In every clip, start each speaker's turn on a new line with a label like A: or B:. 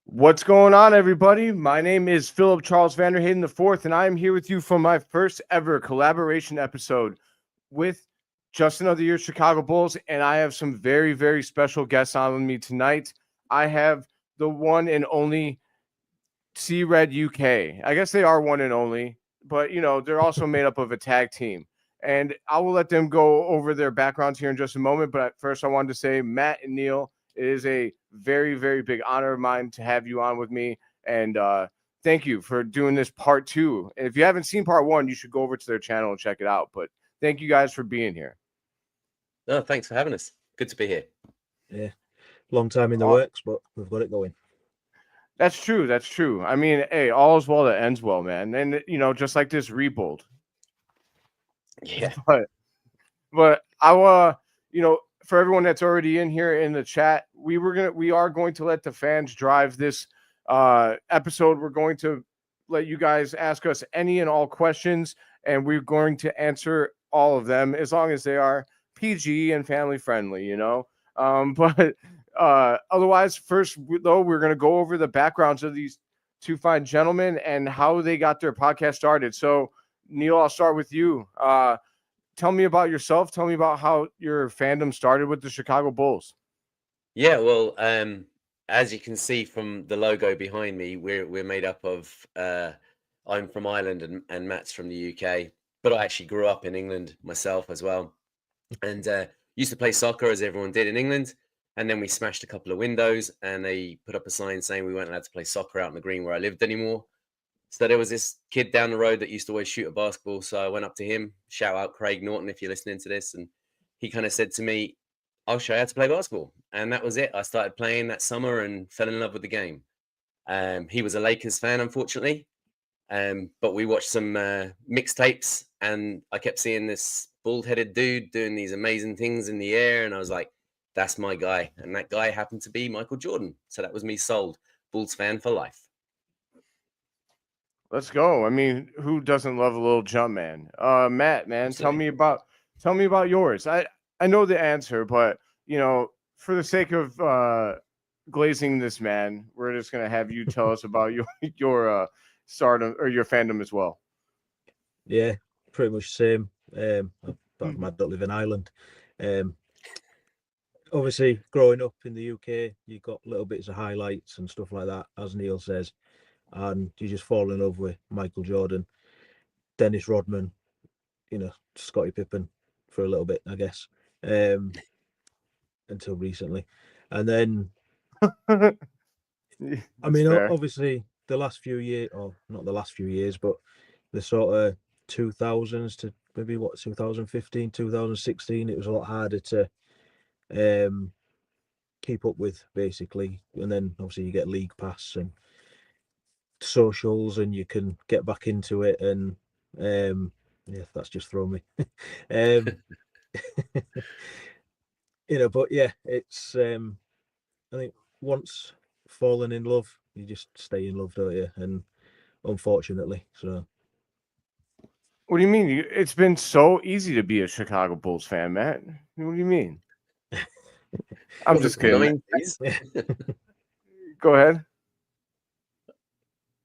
A: What's going on, everybody? My name is Philip Charles VanDerHeyden IV, and I am here with you for my first ever collaboration episode with Just Another Year Chicago Bulls, and I have some very, very special guests on with me tonight. I have the one and only C Red UK. I guess they are one and only, but they're also made up of a tag team. And I will let them go over their backgrounds here in just a moment. But first, I wanted to say, Matt and Neill, it is a very, very big honor of mine to have you on with me. And thank you for doing this part two. And if you haven't seen part one, you should go over to their channel and check it out. But thank you guys for being here.
B: No, thanks for having us. Good to be here.
C: Yeah, long time in the works, but we've got it going.
A: That's true. That's true. I mean, hey, all is well that ends well, man. And just like this rebuild.
B: Yeah.
A: But I for everyone that's already in here in the chat, we are going to let the fans drive this episode. We're going to let you guys ask us any and all questions, and we're going to answer all of them as long as they are PG and family friendly, But otherwise, first though, we're going to go over the backgrounds of these two fine gentlemen and how they got their podcast started. So, Neill, I'll start with you. Tell me about yourself. Tell me about how your fandom started with the Chicago Bulls.
B: Yeah, well, as you can see from the logo behind me, we're made up of I'm from Ireland and Matt's from the UK, but I actually grew up in England myself as well, and used to play soccer as everyone did in England. And then we smashed a couple of windows, and they put up a sign saying we weren't allowed to play soccer out in the green where I lived anymore. So there was this kid down the road that used to always shoot a basketball. So I went up to him, shout out Craig Norton if you're listening to this. And he kind of said to me, I'll show you how to play basketball. And that was it. I started playing that summer and fell in love with the game. He was a Lakers fan, unfortunately. But we watched some mixtapes, and I kept seeing this bald-headed dude doing these amazing things in the air. And I was like, that's my guy. And that guy happened to be Michael Jordan. So that was me sold. Bulls fan for life.
A: Let's go. I mean, who doesn't love a little jump man? Matt, man,
B: Absolutely.
A: tell me about yours. I know the answer, but for the sake of glazing this man, we're just gonna have you tell us about your stardom or your fandom as well.
C: Yeah, pretty much same. But I don't live in Ireland. Obviously, growing up in the UK, you got little bits of highlights and stuff like that, as Neill says, and you just fall in love with Michael Jordan, Dennis Rodman, Scottie Pippen for a little bit, I guess, until recently. And then, I mean, obviously, the last few years, or not the last few years, but the sort of 2000s to maybe 2015, 2016, it was a lot harder to keep up with, basically. And then obviously you get League Pass and socials, and you can get back into it. And yeah, that's just thrown me. But yeah, it's I think once fallen in love, you just stay in love, don't you? And unfortunately, so.
A: What do you mean? It's been so easy to be a Chicago Bulls fan, Matt. What do you mean? I'm just kidding. Go ahead.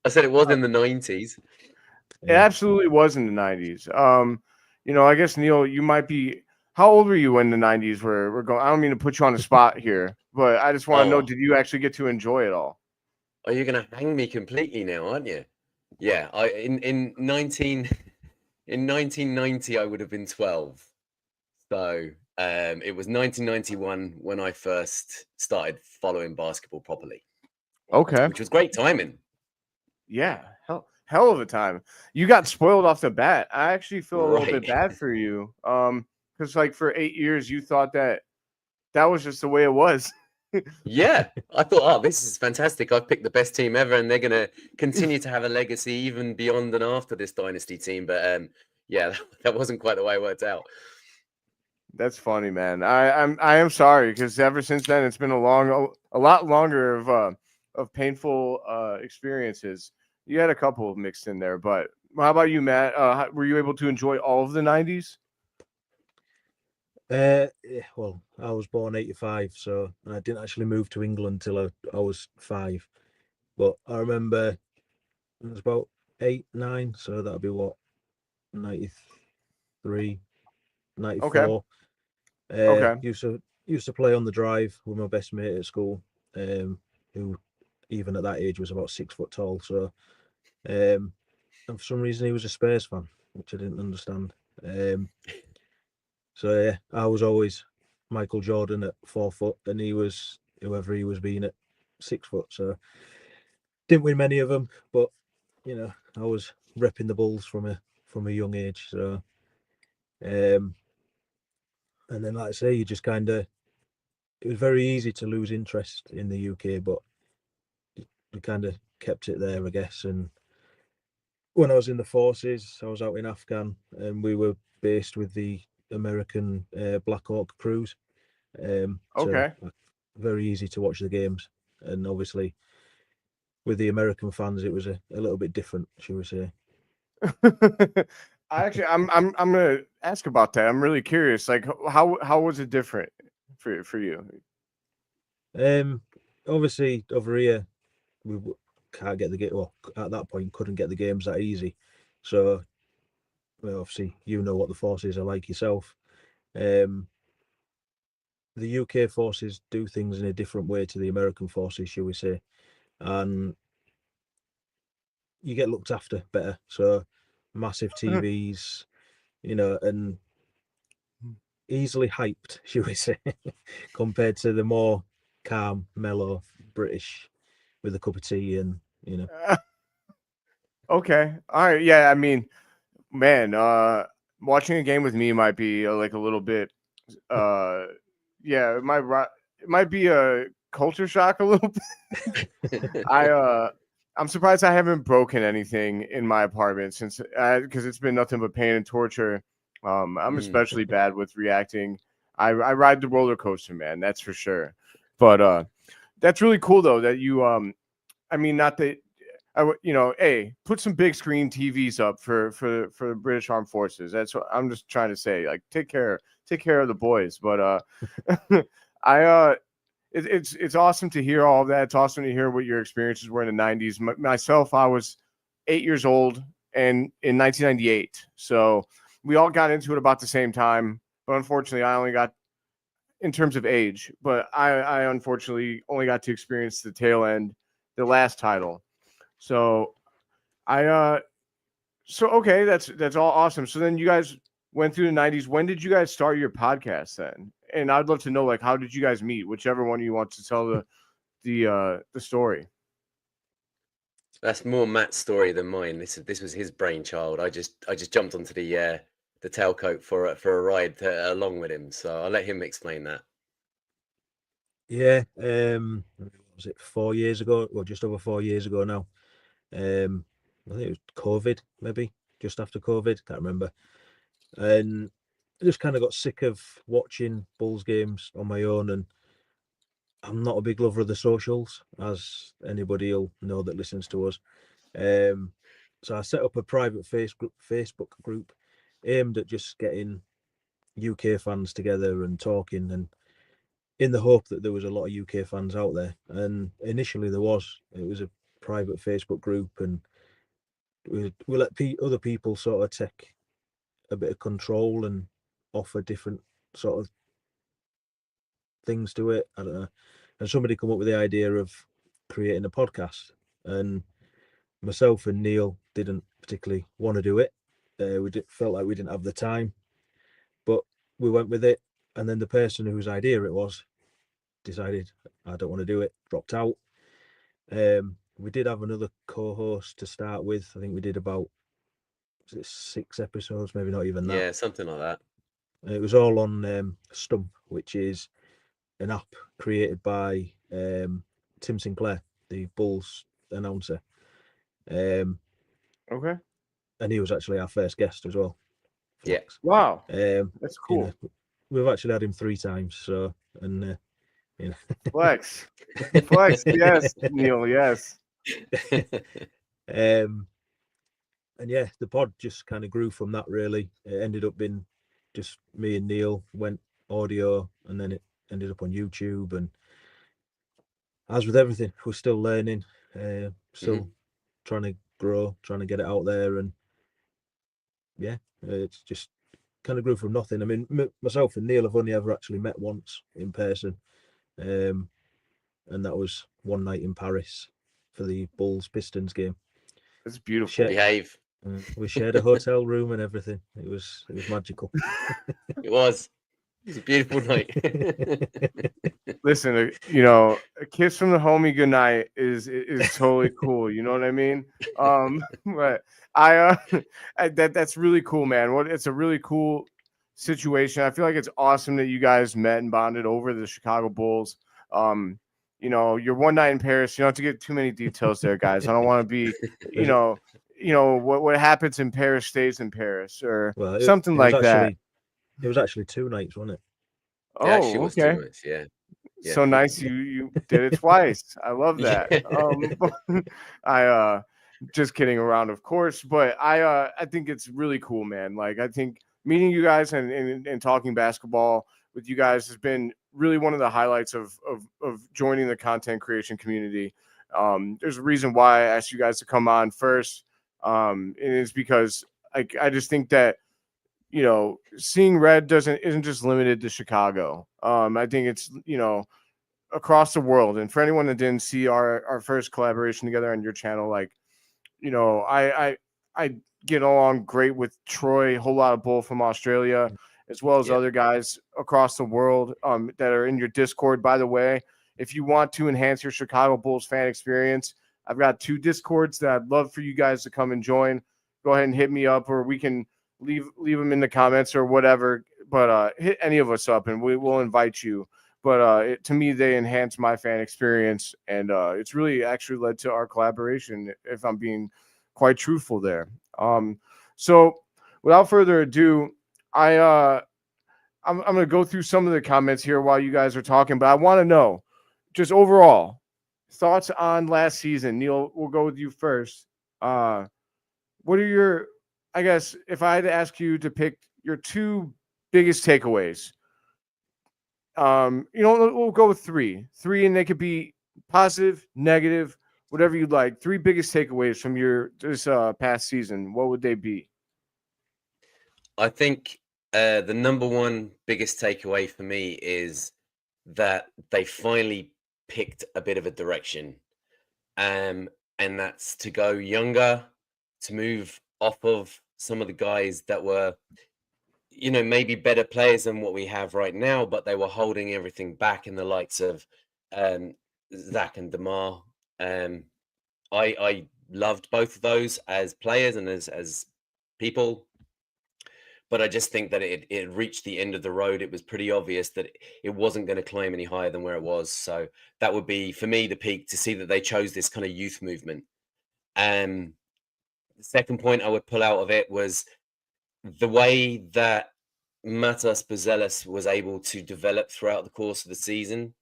B: I said it was in the 90s.
A: It absolutely was in the 90s. I guess, Neill, you might be. How old were you when the 90s were going? I don't mean to put you on the spot here, but I just want to know, did you actually get to enjoy it all?
B: Oh, you're going to hang me completely now, aren't you? Yeah, in 1990, I would have been 12. So it was 1991 when I first started following basketball properly.
A: Okay.
B: Which was great timing.
A: Yeah, hell of a time. You got spoiled off the bat. I actually feel a little bit bad for you. Because like for 8 years you thought that was just the way it was.
B: Yeah, I thought, oh, this is fantastic. I've picked the best team ever, and they're going to continue to have a legacy even beyond and after this dynasty team. But yeah, that wasn't quite the way it worked out.
A: That's funny, man. I am sorry, because ever since then it's been a lot longer of painful experiences. You had a couple mixed in there, but how about you, Matt? Were you able to enjoy all of the 90s?
C: Well, I was born 85, so I didn't actually move to England till I was 5. But I remember it was about 8, 9, so that'd be what, 93, 94.
A: Okay.
C: Used to play on the drive with my best mate at school, who even at that age was about 6 foot tall. So, and for some reason he was a Spurs fan, which I didn't understand. So yeah, I was always Michael Jordan at 4 foot, and he was whoever he was being at 6 foot. So didn't win many of them, but you know, I was repping the Bulls from a young age. So, and then like I say, you just kind of, it was very easy to lose interest in the UK, but we kind of kept it there, I guess. And when I was in the forces, I was out in Afghan, and we were based with the American Black Hawk crews.
A: Okay.
C: So very easy to watch the games, and obviously with the American fans, it was a little bit different, should we say?
A: I'm gonna ask about that. I'm really curious. Like, how was it different for you?
C: Obviously over here we can't get the game. Well, at that point, couldn't get the games that easy. So, well, obviously, you know what the forces are like yourself. The UK forces do things in a different way to the American forces, shall we say, and you get looked after better. So, massive TVs, you know, and easily hyped, shall we say, compared to the more calm, mellow British with a cup of tea and, you know.
A: Okay. All right. Yeah. I mean, man, watching a game with me might be like a little bit, yeah, it might be a culture shock a little bit. I'm surprised I haven't broken anything in my apartment since, because it's been nothing but pain and torture. I'm especially bad with reacting. I ride the roller coaster, man. That's for sure. But that's really cool though that you I mean, not that hey, put some big screen TVs up for the British Armed Forces. That's what I'm just trying to say. Like, take care of the boys. But I it's awesome to hear all of that. It's awesome to hear what your experiences were in the '90s. Myself, I was 8 years old and in 1998, so we all got into it about the same time. But unfortunately, I only got in terms of age, but I unfortunately only got to experience the tail end, the last title. So I so okay, that's all awesome. So then you guys went through the '90s. When did you guys start your podcast then? And I'd love to know, like, how did you guys meet? Whichever one you want to tell the story.
B: That's more Matt's story than mine. This was his brainchild. I just jumped onto the tailcoat for a ride along with him. So I'll let him explain that.
C: Yeah, was it 4 years ago? Well, just over 4 years ago now. I think it was COVID, maybe just after COVID, can't remember. And I just kind of got sick of watching Bulls games on my own, and I'm not a big lover of the socials, as anybody will know that listens to us. So I set up a private Facebook group aimed at just getting UK fans together and talking, and in the hope that there was a lot of UK fans out there. And initially there was. It was a private Facebook group, and we let other people sort of take a bit of control and offer different sort of things to it. I don't know. And somebody come up with the idea of creating a podcast, and myself and Neill didn't particularly want to do it. Felt like we didn't have the time, but we went with it. And then the person whose idea it was decided, I don't want to do it, dropped out. We did have another co-host to start with. I think we did about 6 episodes, maybe not even that.
B: Yeah, something like that.
C: It was all on Stump, which is an app created by Tim Sinclair, the Bulls announcer.
A: Okay.
C: And he was actually our first guest as well.
B: Flex.
A: Yeah. Wow. That's cool.
C: You know, we've actually had him 3 times. So, and you know.
A: Flex. Yes, Neill. Yes.
C: And yeah, the pod just kind of grew from that. Really, it ended up being just me and Neill, went audio, and then it ended up on YouTube. And as with everything, we're still learning, still
B: Mhm.
C: trying to grow, trying to get it out there, and yeah, it's just kind of grew from nothing. I mean, myself and Neill have only ever actually met once in person, and that was one night in Paris for the Bulls Pistons game.
A: It's beautiful.
B: Behave.
C: We shared a hotel room and everything. It was magical.
B: It was a beautiful night.
A: Listen, a kiss from the homie goodnight is totally cool. You know what I mean? But that's really cool, man. It's a really cool situation. I feel like it's awesome that you guys met and bonded over the Chicago Bulls. You're one night in Paris. You don't have to get too many details there, guys. I don't want to be, what happens in Paris stays in Paris or
C: Well,
A: something like that.
C: It was actually 2 nights, wasn't it?
B: It actually
A: Oh,
B: was
A: okay.
B: too much, yeah.
A: So nice you did it twice. I love that. I just kidding around, of course, but I think it's really cool, man. Like I think meeting you guys and talking basketball with you guys has been really one of the highlights of joining the content creation community. There's a reason why I asked you guys to come on first. And it's because I just think that seeing red isn't just limited to Chicago. I think it's, across the world. And for anyone that didn't see our first collaboration together on your channel, like, I get along great with Troy, a whole lot of bull from Australia, as well as other guys across the world that are in your Discord. By the way, if you want to enhance your Chicago Bulls fan experience, I've got 2 Discords that I'd love for you guys to come and join. Go ahead and hit me up, or we can leave them in the comments or whatever. But hit any of us up, and we will invite you. But to me, they enhance my fan experience, and it's really actually led to our collaboration, if I'm being quite truthful there. So without further ado, I'm going to go through some of the comments here while you guys are talking, but I want to know just overall thoughts on last season. Neill, we'll go with you first. What are your, I guess, if I had to ask you to pick your 2 biggest takeaways, we'll go with 3, and they could be positive, negative, whatever you'd like. 3 biggest takeaways from this past season. What would they be?
B: I think the number one biggest takeaway for me is that they finally picked a bit of a direction, and that's to go younger, to move off of some of the guys that were, maybe better players than what we have right now, but they were holding everything back, in the likes of Zach and DeMar. I loved both of those as players and as people, but I just think that it reached the end of the road. It was pretty obvious that it wasn't going to climb any higher than where it was. So that would be, for me, the peak, to see that they chose this kind of youth movement. The second point I would pull out of it was the way that Matas Buzelis was able to develop throughout the course of the season.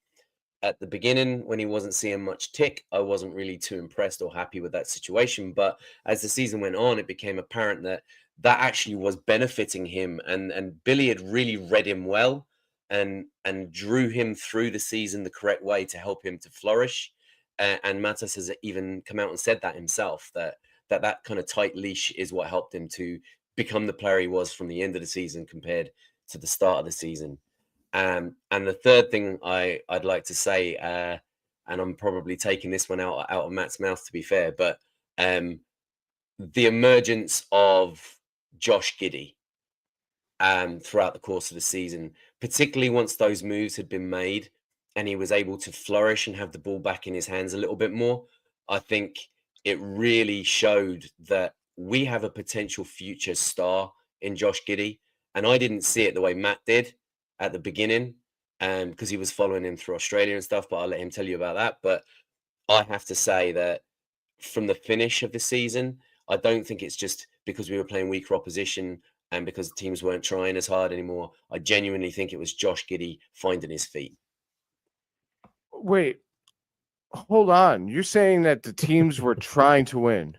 B: At the beginning, when he wasn't seeing much tick, I wasn't really too impressed or happy with that situation. But as the season went on, it became apparent that actually was benefiting him, and Billy had really read him well and drew him through the season the correct way to help him to flourish. And Matas has even come out and said that himself, that kind of tight leash is what helped him to become the player he was from the end of the season compared to the start of the season. And the third thing I'd like to say, and I'm probably taking this one out of Matt's mouth, to be fair, but the emergence of Josh Giddey throughout the course of the season, particularly once those moves had been made and he was able to flourish and have the ball back in his hands a little bit more, I think it really showed that we have a potential future star in Josh Giddey. And I didn't see it the way Matt did at the beginning, because he was following him through Australia and stuff, but I'll let him tell you about that. But I have to say that from the finish of the season, I don't think it's just because we were playing weaker opposition and because the teams weren't trying as hard anymore. I genuinely think it was Josh Giddey finding his feet.
A: Wait, hold on. You're saying that the teams were trying to win?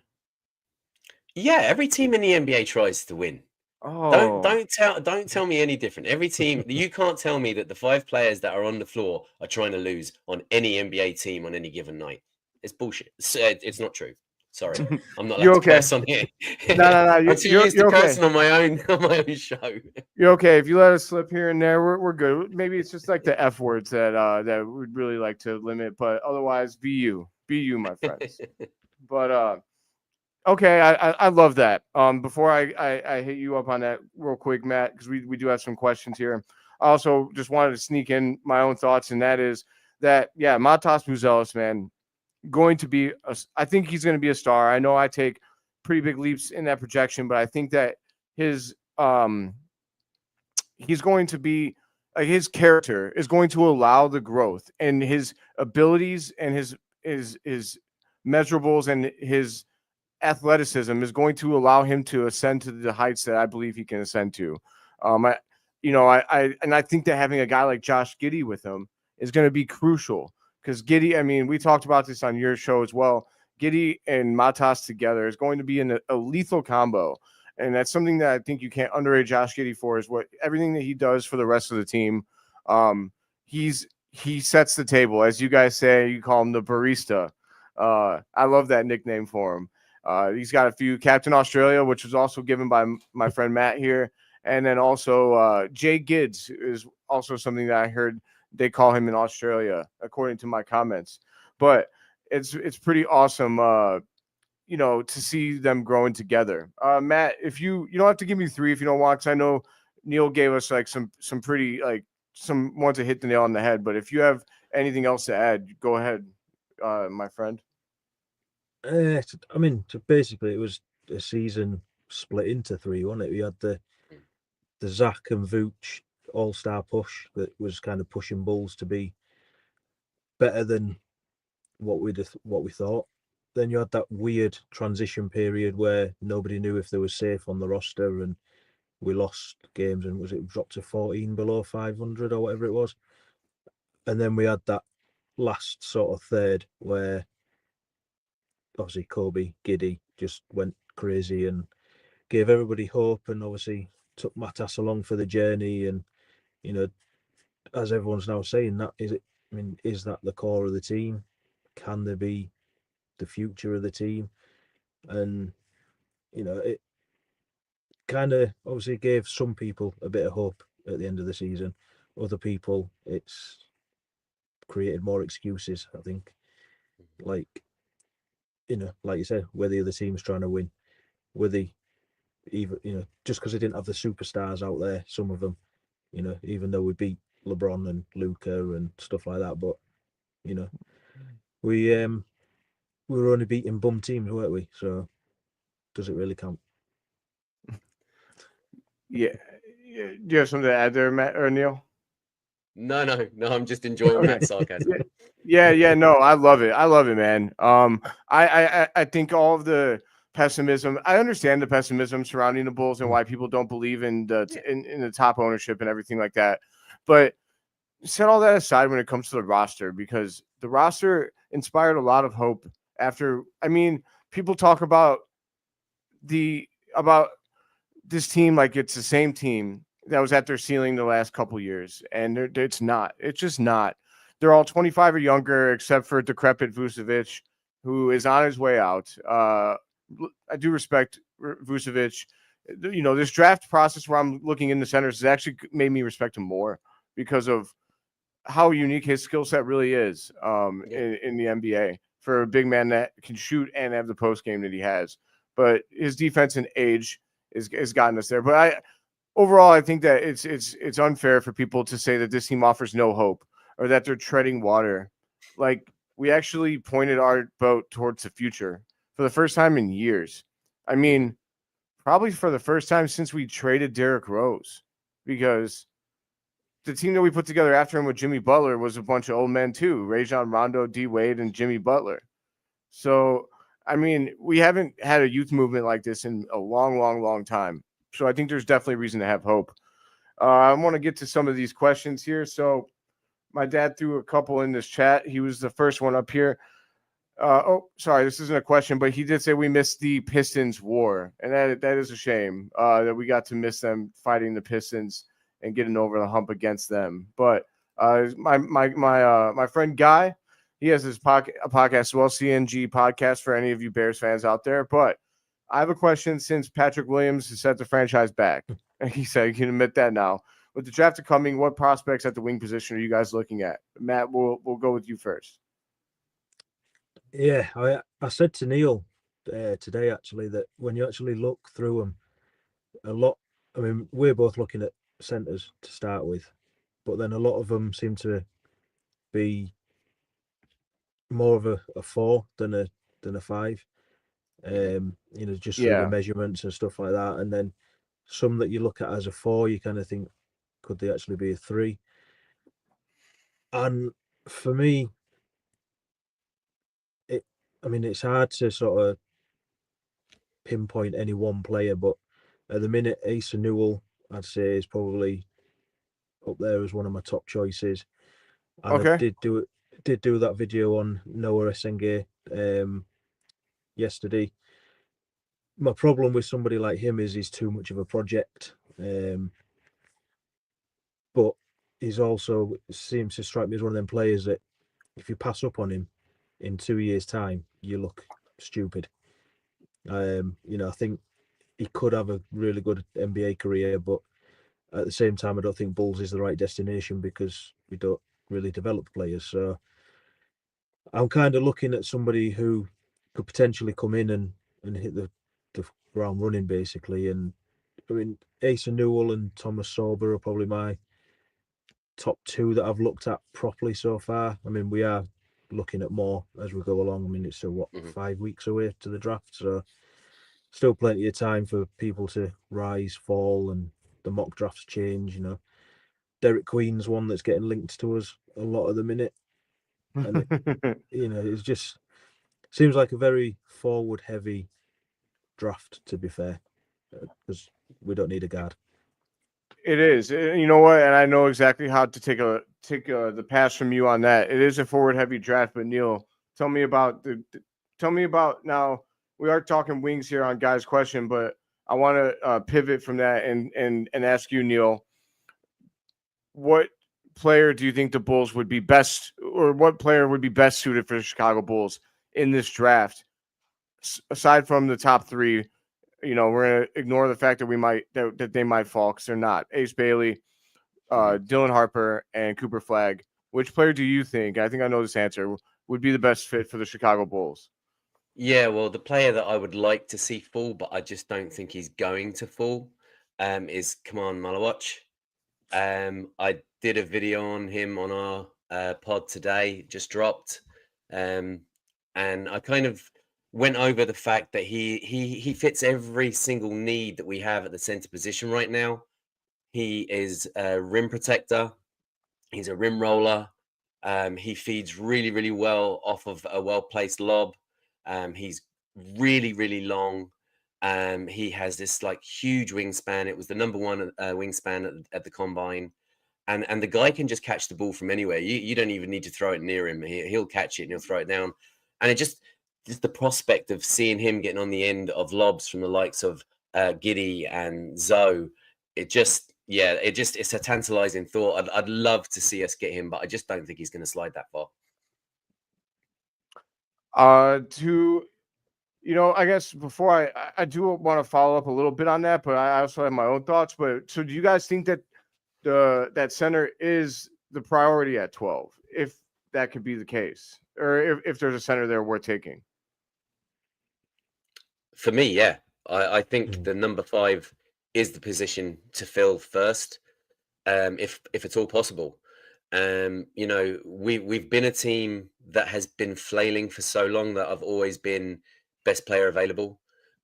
B: Yeah, every team in the NBA tries to win.
A: Oh,
B: Don't tell me any different. Every team, you can't tell me that the 5 players that are on the floor are trying to lose on any NBA team on any given night. It's bullshit. It's not true. Sorry, I'm not
A: you're
B: allowed to
A: okay.
B: curse on here.
A: No.
B: I'm too used to
A: You're okay.
B: cursing on my own show.
A: You're okay. If you let us slip here and there, we're good. Maybe it's just like the F words that we'd really like to limit, but otherwise, be you, my friends. But okay, I love that. Before I hit you up on that real quick, Matt, because we do have some questions here. I also just wanted to sneak in my own thoughts, and that is that Matas Buzelis, man, going to be I think he's going to be a star. I know I take pretty big leaps in that projection, but I think that his he's going to be his character is going to allow the growth, and his abilities and his measurables and his athleticism is going to allow him to ascend to the heights that I believe he can ascend to. I think that having a guy like Josh Giddey with him is going to be crucial, because Giddey, I mean, we talked about this on your show as well. Giddey and Matas together is going to be a lethal combo. And that's something that I think you can't underrate Josh Giddey for, is what everything that he does for the rest of the team. He sets the table, as you guys say. You call him the barista. I love that nickname for him. He's got a few Captain Australia, which was also given by my friend Matt here, and then also Jay Gids is also something that I heard they call him in Australia, according to my comments. But it's pretty awesome. To see them growing together. Matt, if you don't have to give me 3 if you don't want, because I know Neill gave us like some pretty some ones to hit the nail on the head. But if you have anything else to add, go ahead, my friend.
C: I mean, basically, it was a season split into 3, wasn't it? We had the Zach and Vooch all-star push that was kind of pushing Bulls to be better than what we thought. Then you had that weird transition period where nobody knew if they were safe on the roster, and we lost games, and was it dropped to 14 below 500 or whatever it was. And then we had that last sort of third where obviously Kobe, Giddey just went crazy and gave everybody hope, and obviously took Matas along for the journey. And as everyone's now saying, that is it. I mean, is that the core of the team? Can there be the future of the team? And it kind of obviously gave some people a bit of hope at the end of the season. Other people, it's created more excuses, I think. Like you said, where the other team's trying to win, were they even, just because they didn't have the superstars out there, some of them, even though we beat LeBron and Luka and stuff like that, but we were only beating bum teams, weren't we? So does it really count?
A: Yeah. Do you have something to add there, Matt or Neill?
B: No, I'm just enjoying that sarcasm.
A: Yeah, no, I love it, man. I think all of the pessimism, I understand the pessimism surrounding the Bulls and why people don't believe in the top ownership and everything like that. But set all that aside when it comes to the roster, because the roster inspired a lot of hope after. I mean, people talk about this team like it's the same team that was at their ceiling the last couple years, and it's not. It's just not. They're all 25 or younger, except for decrepit Vucevic, who is on his way out. I do respect Vucevic. This draft process where I'm looking in the centers has actually made me respect him more because of how unique his skill set really is in the NBA for a big man that can shoot and have the post game that he has. But his defense and age has gotten us there. But overall, I think that it's unfair for people to say that this team offers no hope or that they're treading water. Like, we actually pointed our boat towards the future for the first time in years. I mean, probably for the first time since we traded Derrick Rose, because the team that we put together after him with Jimmy Butler was a bunch of old men too: Rajon Rondo, D Wade, and Jimmy Butler. So, I mean, we haven't had a youth movement like this in a long time. So I think there's definitely reason to have hope. I want to get to some of these questions here. So my dad threw a couple in this chat. He was the first one up here. Sorry, this isn't a question, but he did say we missed the Pistons war, and that is a shame that we got to miss them fighting the Pistons and getting over the hump against them. But my friend Guy, he has his a podcast as well, CNG podcast for any of you Bears fans out there. But I have a question since Patrick Williams has set the franchise back, and he said you can admit that now. With the draft coming, what prospects at the wing position are you guys looking at? Matt, we'll go with you first.
C: Yeah, I said to Neill today actually that when you actually look through them, a lot. I mean, we're both looking at centres to start with, but then a lot of them seem to be more of a 4 than a 5. Just through the measurements and stuff like that, and then some that you look at as a 4, you kind of think, could they actually be a 3? And for me, it's hard to sort of pinpoint any one player, but at the minute, Asa Newell, I'd say, is probably up there as one of my top choices. And
A: Okay.
C: I did do that video on Noah Essenge yesterday. My problem with somebody like him is he's too much of a project, but he's also seems to strike me as one of them players that if you pass up on him in 2 years' time, you look stupid. I think he could have a really good NBA career, but at the same time, I don't think Bulls is the right destination because we don't really develop players. So I'm kind of looking at somebody who could potentially come in and hit the ground running, basically. And I mean, Asa Newell and Thomas Sauber are probably my top 2 that I've looked at properly so far. I mean, we are looking at more as we go along. I mean, it's still 5 weeks away to the draft, so still plenty of time for people to rise, fall, and the mock drafts change. Derek Queen's one that's getting linked to us a lot at the minute, and it just seems like a very forward heavy draft, to be fair, because we don't need a guard.
A: It is. You know what? And I know exactly how to take the pass from you on that. It is a forward heavy draft, but Neill, tell me about now. We are talking wings here on Guy's question, but I want to pivot from that and ask you, Neill, what player do you think the Bulls would be best, or what player would be best suited for the Chicago Bulls in this draft, aside from the top 3? We're gonna ignore the fact that that they might fall because they're not. Ace Bailey, Dylan Harper, and Cooper Flagg. Which player do you think? I think I know this answer. Would be the best fit for the Chicago Bulls?
B: Yeah, well, the player that I would like to see fall, but I just don't think he's going to fall, is Kaman Malawach. I did a video on him on our pod today, just dropped, and I kind of went over the fact that he fits every single need that we have at the center position right now. He is a rim protector. He's a rim roller. He feeds really, really well off of a well-placed lob. He's really, really long. He has this like huge wingspan. It was the number 1 wingspan at the combine. And the guy can just catch the ball from anywhere. You don't even need to throw it near him. He'll catch it and he'll throw it down. And it just the prospect of seeing him getting on the end of lobs from the likes of Giddy and Zoe, it's a tantalizing thought. I'd love to see us get him, but I just don't think he's going to slide that far.
A: I guess before I do want to follow up a little bit on that, but I also have my own thoughts. But so do you guys think that that center is the priority at 12, if that could be the case, or if there's a center there worth taking?
B: For me, yeah. I think the number 5 is the position to fill first, if at all possible. We've been a team that has been flailing for so long that I've always been best player available,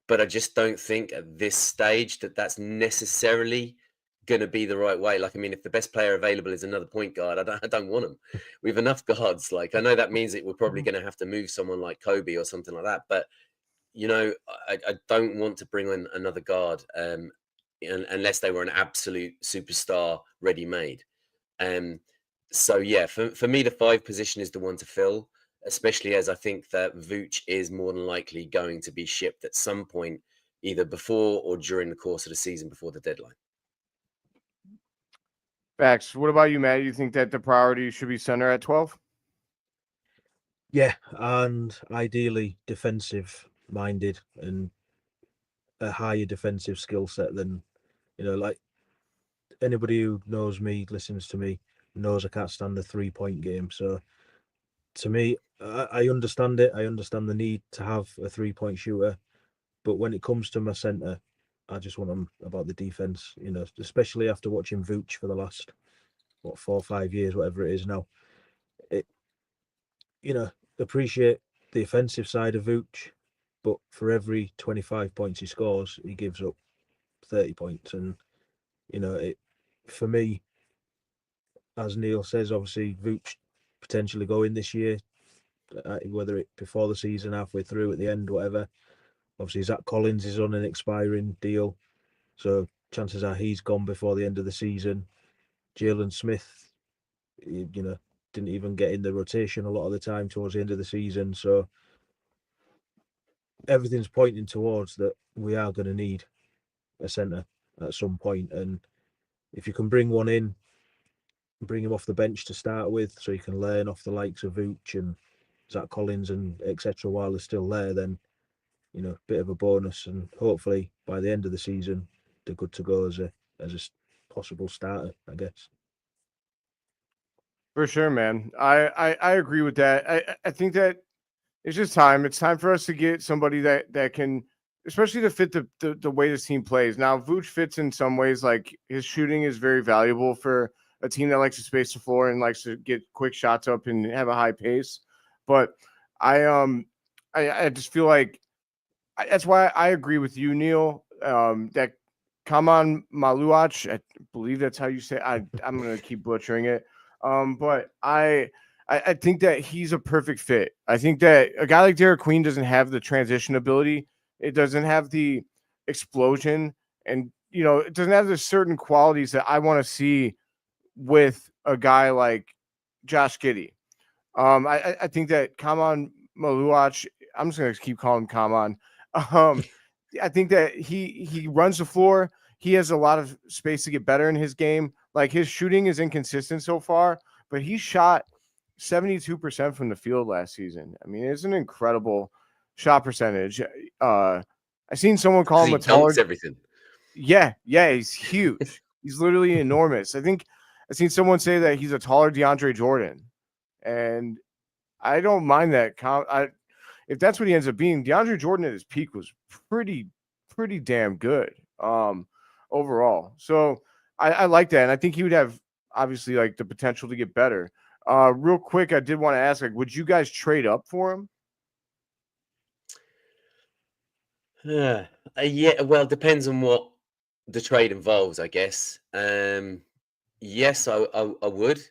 B: but I just don't think at this stage that that's necessarily going to be the right way. Like, I mean, if the best player available is another point guard, I don't want him. We have enough guards. Like, I know that means that we're probably going to have to move someone like Kobe or something like that, but I don't want to bring in another guard unless they were an absolute superstar ready-made. So yeah, for me, the 5 position is the one to fill. especially as I think that Vooch is more than likely going to be shipped at some point, either before or during the course of the season before the deadline.
A: Facts. What about you, Matt? You think that the priority should be center at 12?
C: Yeah, and ideally defensive minded and a higher defensive skill set than, like anybody who knows me, listens to me, knows I can't stand the 3-point game. So to me, I understand it. I understand the need to have a 3-point shooter. But when it comes to my centre, I just want them about the defense, especially after watching Vooch for the last, 4 or 5 years, whatever it is now. It, appreciate the offensive side of Vooch, but for every 25 points he scores, he gives up 30 points. And, for me, as Neill says, obviously Vooch potentially going this year, whether it before the season, halfway through, at the end, whatever. Obviously, Zach Collins is on an expiring deal, so chances are he's gone before the end of the season. Jalen Smith, didn't even get in the rotation a lot of the time towards the end of the season. So everything's pointing towards that we are going to need a centre at some point. And if you can bring one in, bring him off the bench to start with, so you can learn off the likes of Vooch and Zach Collins and etc. while they're still there, then bit of a bonus, and hopefully by the end of the season they're good to go as a possible starter, I guess.
A: For sure, man. I agree with that. I think that it's just time. It's time for us to get somebody that can, especially to fit the way this team plays. Now, Vooch fits in some ways. Like, his shooting is very valuable for a team that likes to space the floor and likes to get quick shots up and have a high pace. But I just feel like that's why I agree with you, Neill. That Kaman Maluach, I believe that's how you say it. I'm gonna keep butchering it. But I think that he's a perfect fit. I think that a guy like Derek Queen doesn't have the transition ability. It doesn't have the explosion, and it doesn't have the certain qualities that I want to see with a guy like Josh Giddey. I think that Kaman Maluach, I'm just gonna keep calling him Kaman. I think that he runs the floor. He has a lot of space to get better in his game. Like, his shooting is inconsistent so far, but he shot 72% from the field last season. I mean, it's an incredible shot percentage. I seen someone call him a taller.
B: Everything.
A: Yeah, he's huge. He's literally enormous. I think I seen someone say that he's a taller DeAndre Jordan, and I don't mind that. If that's what he ends up being, DeAndre Jordan at his peak was pretty damn good overall. So I like that, and I think he would have obviously like the potential to get better. Real quick, I did want to ask, like, would you guys trade up for him?
B: Yeah, well, it depends on what the trade involves, I guess. Yes, I would,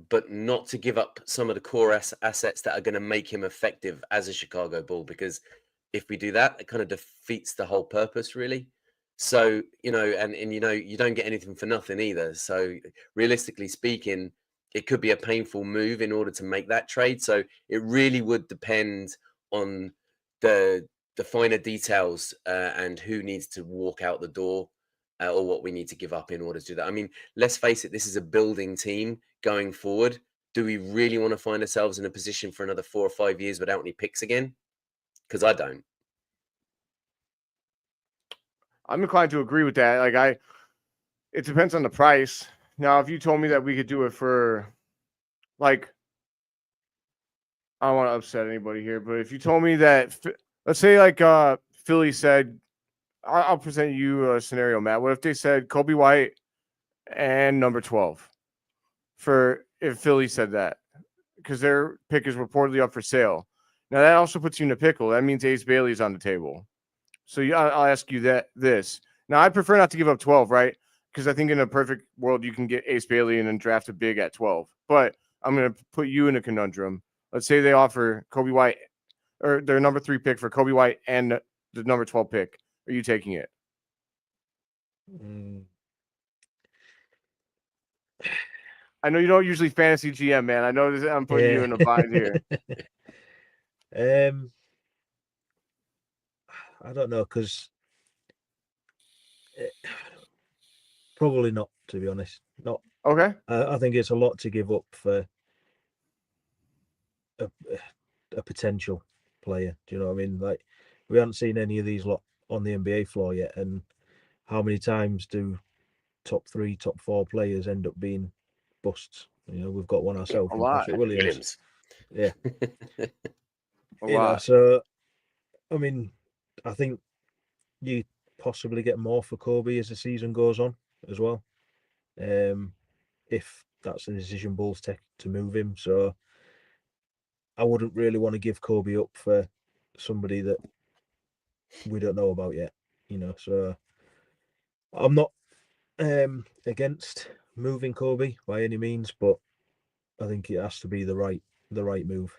B: but not to give up some of the core assets that are going to make him effective as a Chicago Bull, because if we do that, it kind of defeats the whole purpose, really. So, and you don't get anything for nothing either. So realistically speaking, it could be a painful move in order to make that trade. So it really would depend on the finer details and who needs to walk out the door or what we need to give up in order to do that. I mean, let's face it, this is a building team going forward. Do we really want to find ourselves in a position for another 4 or 5 years without any picks again? Because I don't.
A: I'm inclined to agree with that. Like, it depends on the price. Now, if you told me that we could do it for, like, I don't want to upset anybody here, but if you told me that, let's say, like, Philly said, I'll present you a scenario, Matt. What if they said Kobe White and number 12 if Philly said that, because their pick is reportedly up for sale? Now, that also puts you in a pickle. That means Ace Bailey's on the table. So I'll ask you this. Now, I prefer not to give up 12, right? Because I think in a perfect world, you can get Ace Bailey and then draft a big at 12. But I'm going to put you in a conundrum. Let's say they offer Kobe White, or their number 3 pick for Kobe White and the number 12 pick. Are you taking it? I know you don't usually fantasy GM, man. I know I'm putting you in a bind here.
C: I don't know, because probably not, to be honest. Not.
A: Okay.
C: I think it's a lot to give up for a potential player. Do you know what I mean? Like, we haven't seen any of these lot on the NBA floor yet, and how many times do top 3, top 4 players end up being busts? You know, we've got one ourselves
A: A
C: in
A: lot.
C: Patrick Williams. Yeah.
A: A lot.
C: So I mean, I think you possibly get more for Kobe as the season goes on as well. If that's the decision Bulls take to move him. So I wouldn't really want to give Kobe up for somebody that we don't know about yet, you know. So I'm not against moving Kobe by any means, but I think it has to be the right move.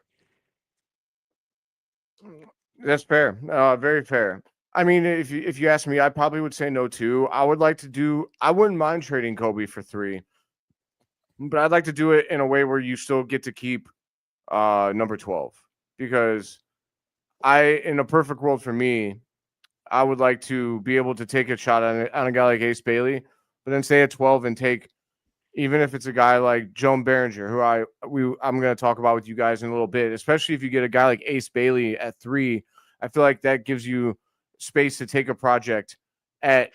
A: That's fair. Very fair. I mean, if you ask me, I probably would say no too. I wouldn't mind trading Kobe for 3, but I'd like to do it in a way where you still get to keep number 12, because in a perfect world for me, I would like to be able to take a shot on a guy like Ace Bailey, but then stay at 12 and take, even if it's a guy like Joan Behringer, who I'm going to talk about with you guys in a little bit, especially if you get a guy like Ace Bailey at 3. I feel like that gives you space to take a project at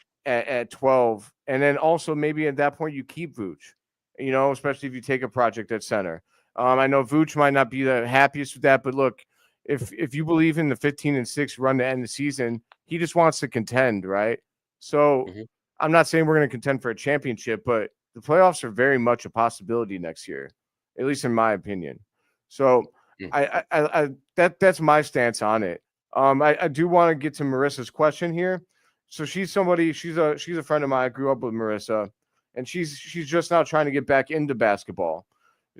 A: 12, and then also maybe at that point you keep Vooch, you know, especially if you take a project at center. I know Vooch might not be the happiest with that, but look, if you believe in the 15-6 run to end the season, he just wants to contend, right? So I'm not saying we're going to contend for a championship, but the playoffs are very much a possibility next year, at least in my opinion. So that's my stance on it. I do want to get to Marissa's question here. So she's a friend of mine. I grew up with Marissa, and she's just now trying to get back into basketball,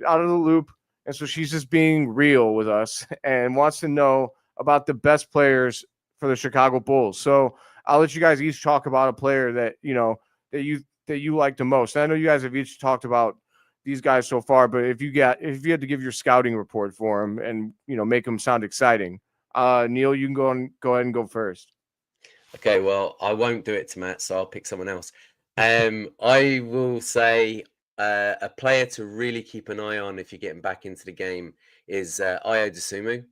A: out of the loop. And so she's just being real with us and wants to know about the best players for the Chicago Bulls. So I'll let you guys each talk about a player that that you like the most. And I know you guys have each talked about these guys so far, but if you had to give your scouting report for them and make them sound exciting, Neill, you can go ahead and go first.
B: Okay, well, I won't do it to Matt, so I'll pick someone else. I will say a player to really keep an eye on if you're getting back into the game is Ayo Dosunmu.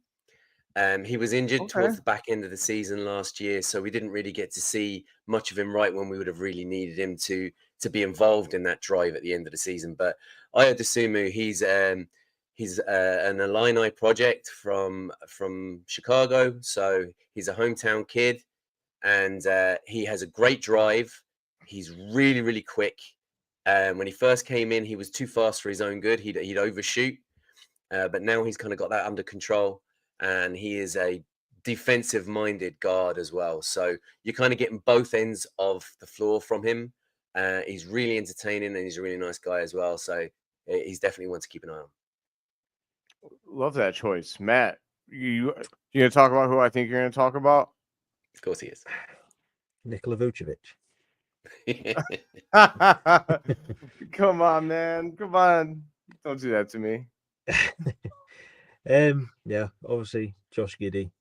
B: He was injured towards the back end of the season last year, so we didn't really get to see much of him right when we would have really needed him to be involved in that drive at the end of the season. But Ayo Dosunmu, he's an Illini project from Chicago, so he's a hometown kid, and he has a great drive. He's really, really quick. When he first came in, he was too fast for his own good. He'd overshoot, but now he's kind of got that under control. And he is a defensive-minded guard as well. So you're kind of getting both ends of the floor from him. He's really entertaining, and he's a really nice guy as well. So he's definitely one to keep an eye on.
A: Love that choice. Matt, you going to talk about who I think you're going to talk about?
B: Of course he is.
C: Nikola Vucevic.
A: Come on, man. Come on. Don't do that to me.
C: Yeah, obviously Josh Giddey.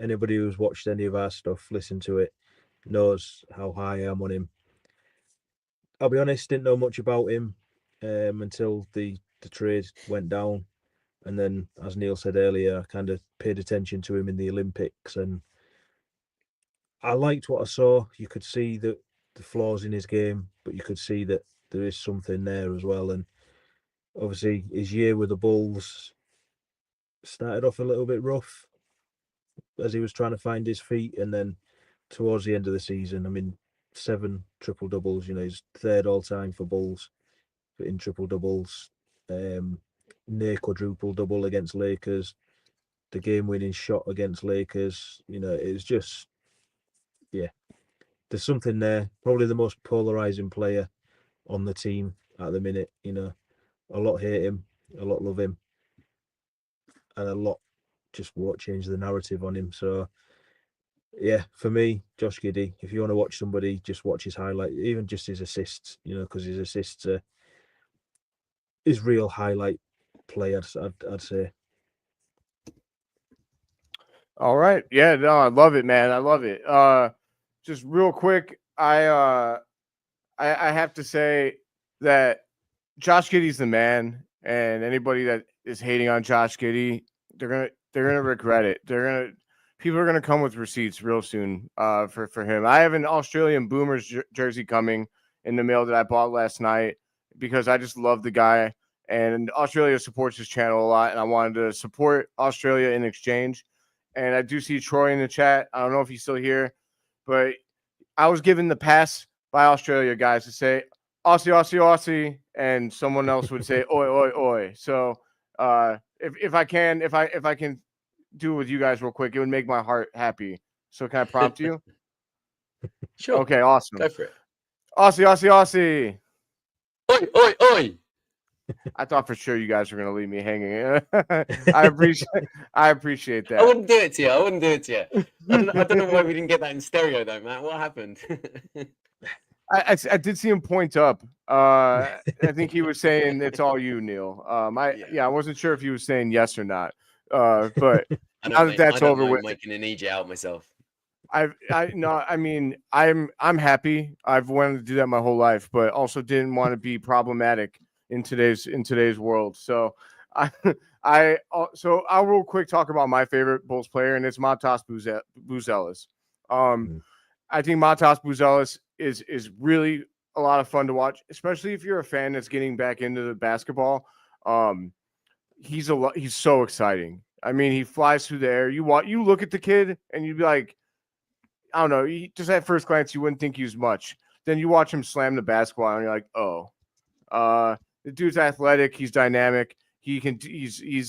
C: Anybody who's watched any of our stuff, listened to it, knows how high I am on him. I'll be honest, didn't know much about him until the trade went down, and then, as Neill said earlier, I kind of paid attention to him in the Olympics, and I liked what I saw. You could see the flaws in his game, but you could see that there is something there as well. And obviously, his year with the Bulls started off a little bit rough as he was trying to find his feet, and then towards the end of the season, I mean, 7 triple doubles. He's third all time for Bulls in triple doubles. Near quadruple double against Lakers. The game winning shot against Lakers. It's just, yeah, there's something there. Probably the most polarizing player on the team at the minute. A lot hate him, a lot love him, and a lot just change the narrative on him. So yeah, for me, Josh Giddey, if you want to watch somebody, just watch his highlight, even just his assists, because his assists are his real highlight play, I'd say.
A: All right. Yeah, no, I love it, man. I love it. Just real quick, I have to say that Josh Giddey's the man, and anybody that is hating on Josh Giddey, they're gonna regret it. People are gonna come with receipts real soon. For him, I have an Australian Boomers jersey coming in the mail that I bought last night because I just love the guy, and Australia supports his channel a lot, and I wanted to support Australia in exchange. And I do see Troy in the chat. I don't know if he's still here, but I was given the pass by Australia guys to say Aussie, Aussie, Aussie, and someone else would say oi, oi, oi. So if I can do it with you guys real quick, it would make my heart happy. So can I prompt you?
B: Sure.
A: Okay, awesome.
B: Go for it.
A: Aussie, Aussie, Aussie.
B: Oi, oi, oi.
A: I thought for sure you guys were gonna leave me hanging. I appreciate that.
B: I wouldn't do it to you. I wouldn't do it to you. I don't know why we didn't get that in stereo though, Matt. What happened?
A: I did see him point up. I think he was saying it's all you, Neill. I wasn't sure if he was saying yes or not. But now that that's over with,
B: making an idiot out myself.
A: I mean, I'm happy. I've wanted to do that my whole life, but also didn't want to be problematic in today's world. So so I'll real quick talk about my favorite Bulls player, and it's Matas Buzelis. I think Matas Buzelis is really a lot of fun to watch, especially if you're a fan that's getting back into the basketball. He's so exciting. I mean, he flies through the air. You look at the kid and you'd be like, I don't know, just at first glance you wouldn't think he was much. Then you watch him slam the basketball and you're like, oh, the dude's athletic, he's dynamic, he's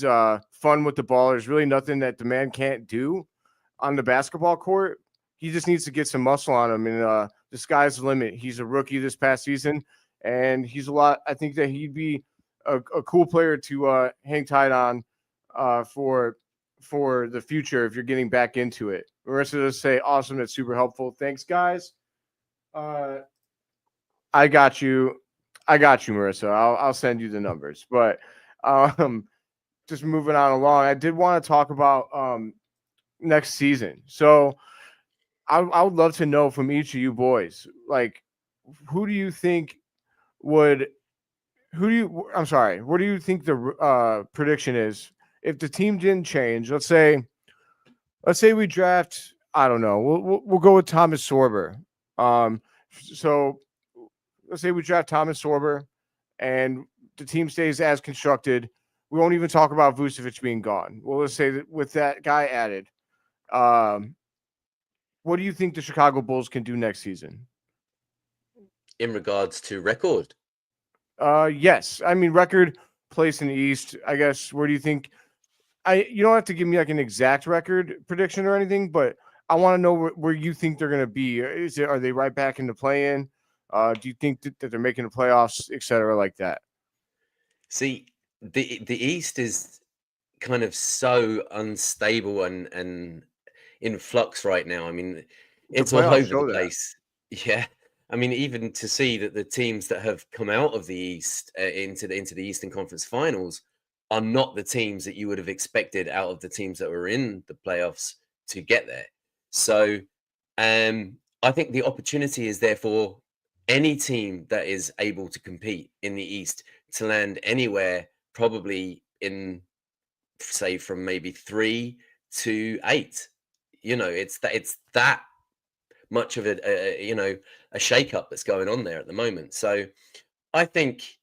A: fun with the ball. There's really nothing that the man can't do on the basketball court. He just needs to get some muscle on him, and the sky's the limit. He's a rookie this past season, and he's a lot. I think that he'd be a cool player to hang tight on for the future if you're getting back into it. Marissa does say, awesome, that's super helpful. Thanks, guys. I got you, Marissa. I'll send you the numbers. But just moving on along, I did want to talk about next season. So I would love to know from each of you boys, like, what do you think the prediction is if the team didn't change? Let's say we draft, I don't know, we'll go with Thomas Sorber. So let's say we draft Thomas Sorber and the team stays as constructed. We won't even talk about Vucevic being gone. Well, let's say that with that guy added, what do you think the Chicago Bulls can do next season?
B: In regards to record?
A: Yes. I mean, record, place in the East, I guess. Where do you think? You don't have to give me like an exact record prediction or anything, but I want to know where you think they're going to be. Are they right back in the play-in? Do you think that they're making the playoffs, et cetera, like that?
B: See, the East is kind of so unstable and in flux right now. I mean, it's all over the place. Yeah. I mean, even to see that the teams that have come out of the East into the Eastern Conference Finals are not the teams that you would have expected out of the teams that were in the playoffs to get there. So I think the opportunity is there for any team that is able to compete in the East to land anywhere, probably in, say, from maybe 3 to 8. You know, it's that much of a shakeup that's going on there at the moment. So I think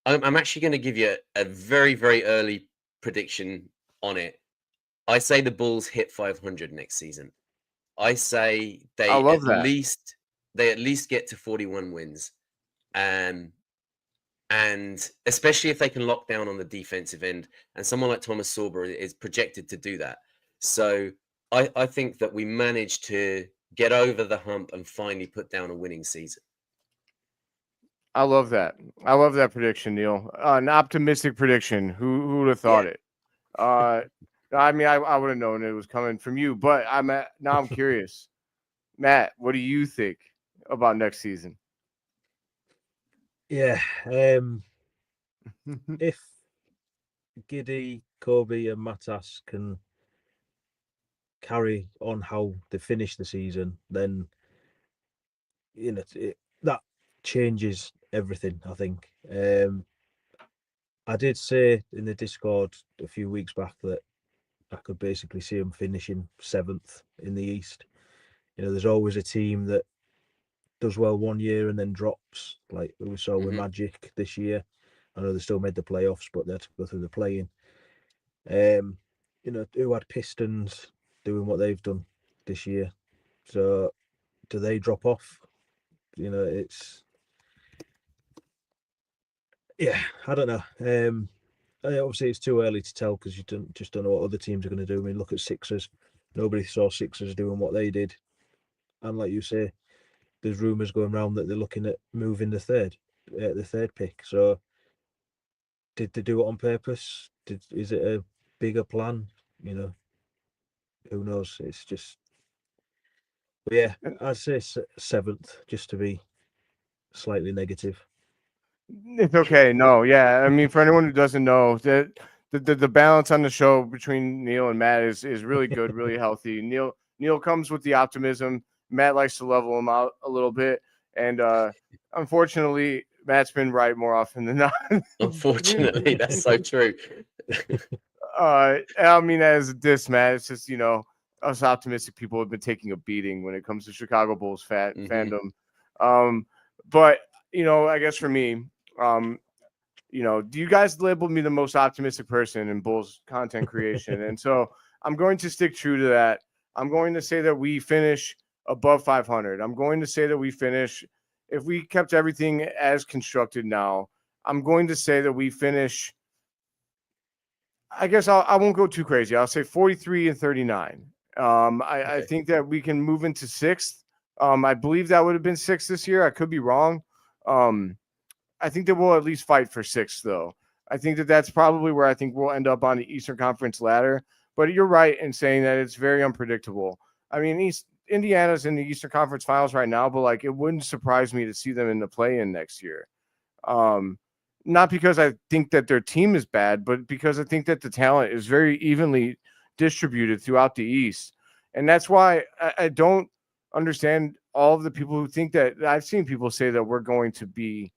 B: I'm actually going to give you a very, very early prediction on it. I say the Bulls hit 500 next season. I say they at least get to 41 wins. And especially if they can lock down on the defensive end, and someone like Thomas Sorber is projected to do that. So I think that we managed to get over the hump and finally put down a winning season.
A: I love that. I love that prediction, Neill. An optimistic prediction. Who would have thought it? I mean, I would have known it was coming from you, but now I'm curious. Matt, what do you think about next season?
C: Yeah. If Giddey, Kobe, and Matas can carry on how they finish the season, then that changes everything, I think. I did say in the Discord a few weeks back that I could basically see them finishing 7th in the East. There's always a team that does well one year and then drops, like we saw with Magic this year. I know they still made the playoffs, but they had to go through the play-in. Who had Pistons doing what they've done this year? So do they drop off? I don't know. Obviously it's too early to tell because you don't know what other teams are going to do. I mean, look at Sixers. Nobody saw Sixers doing what they did, and like you say, there's rumours going around that they're looking at moving the third pick. So did they do it on purpose? Is it a bigger plan? Who knows? It's just, yeah, I'd say 7th just to be slightly negative.
A: It's okay. No, yeah. I mean, for anyone who doesn't know, the balance on the show between Neill and Matt is really good, really healthy. Neill comes with the optimism. Matt likes to level him out a little bit, and unfortunately, Matt's been right more often than not.
B: Unfortunately, that's so true.
A: I mean, as a diss, Matt, it's just us optimistic people have been taking a beating when it comes to Chicago Bulls fandom. But I guess for me, do you guys label me the most optimistic person in Bulls content creation? And so I'm going to stick true to that. I'm going to say that we finish above 500. I'm going to say that we finish, if we kept everything as constructed now, I'm going to say that we finish, I guess I won't go too crazy. I'll say 43 and 39. I think that we can move into 6th. I believe that would have been 6th this year. I could be wrong. I think that we'll at least fight for 6th, though. I think that that's probably where I think we'll end up on the Eastern Conference ladder. But you're right in saying that it's very unpredictable. I mean, Indiana's in the Eastern Conference Finals right now, but it wouldn't surprise me to see them in the play-in next year. Not because I think that their team is bad, but because I think that the talent is very evenly distributed throughout the East. And that's why I don't understand all of the people who think that. I've seen people say that we're going to be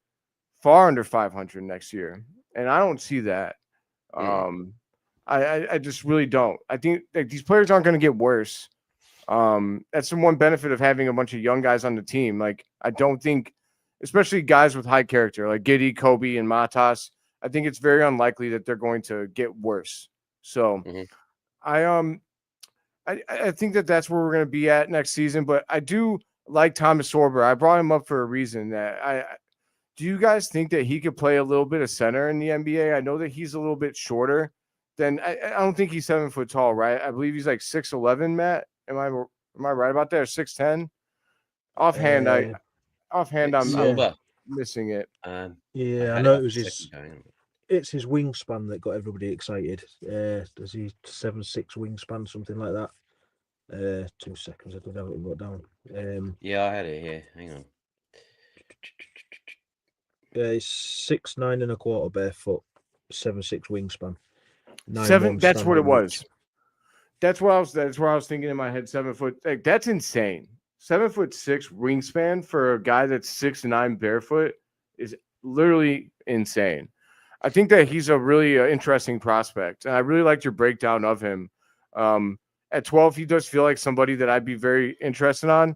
A: far under 500 next year, and I don't see that. I just really don't. I think these players aren't going to get worse. That's the one benefit of having a bunch of young guys on the team. I don't think, especially guys with high character like Giddey, Kobe, and Matas, I think it's very unlikely that they're going to get worse. So I think that that's where we're going to be at next season. But I do like Thomas Sorber. I brought him up for a reason. Do you guys think that he could play a little bit of center in the NBA? I know that he's a little bit shorter than I don't think he's 7 foot tall, right? I believe he's like 6'11", Matt. Am I right about that? Or 6'10"? Offhand, I'm missing it.
C: I know it was it's his wingspan that got everybody excited. Does he 7'6" wingspan, something like that? 2 seconds, I did have it wrote down.
B: Yeah, I had it here. Hang on.
C: He's 6'9" and a quarter barefoot, 7'6" wingspan.
A: 7. That's what it was. That's where I was thinking in my head. 7 foot. That's insane. 7'6" wingspan for a guy that's 6'9" barefoot is literally insane. I think that he's a really interesting prospect, and I really liked your breakdown of him. At 12, he does feel like somebody that I'd be very interested on.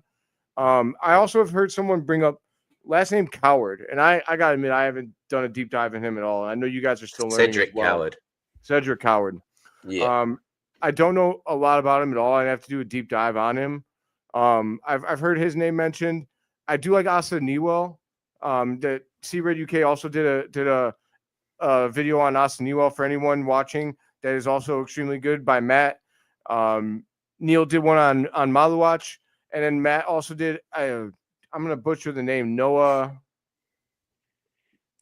A: I also have heard someone bring up last name Coward, and I gotta admit I haven't done a deep dive in him at all. I know you guys are still learning. Cedric Coward.
B: Yeah.
A: I don't know a lot about him at all. I'd have to do a deep dive on him. I've heard his name mentioned. I do like Asa Neill. That C-Red UK also did a video on Asa Neill for anyone watching. That is also extremely good by Matt. Neill did one on Maluach, and then Matt also did. I'm gonna butcher the name. Noah.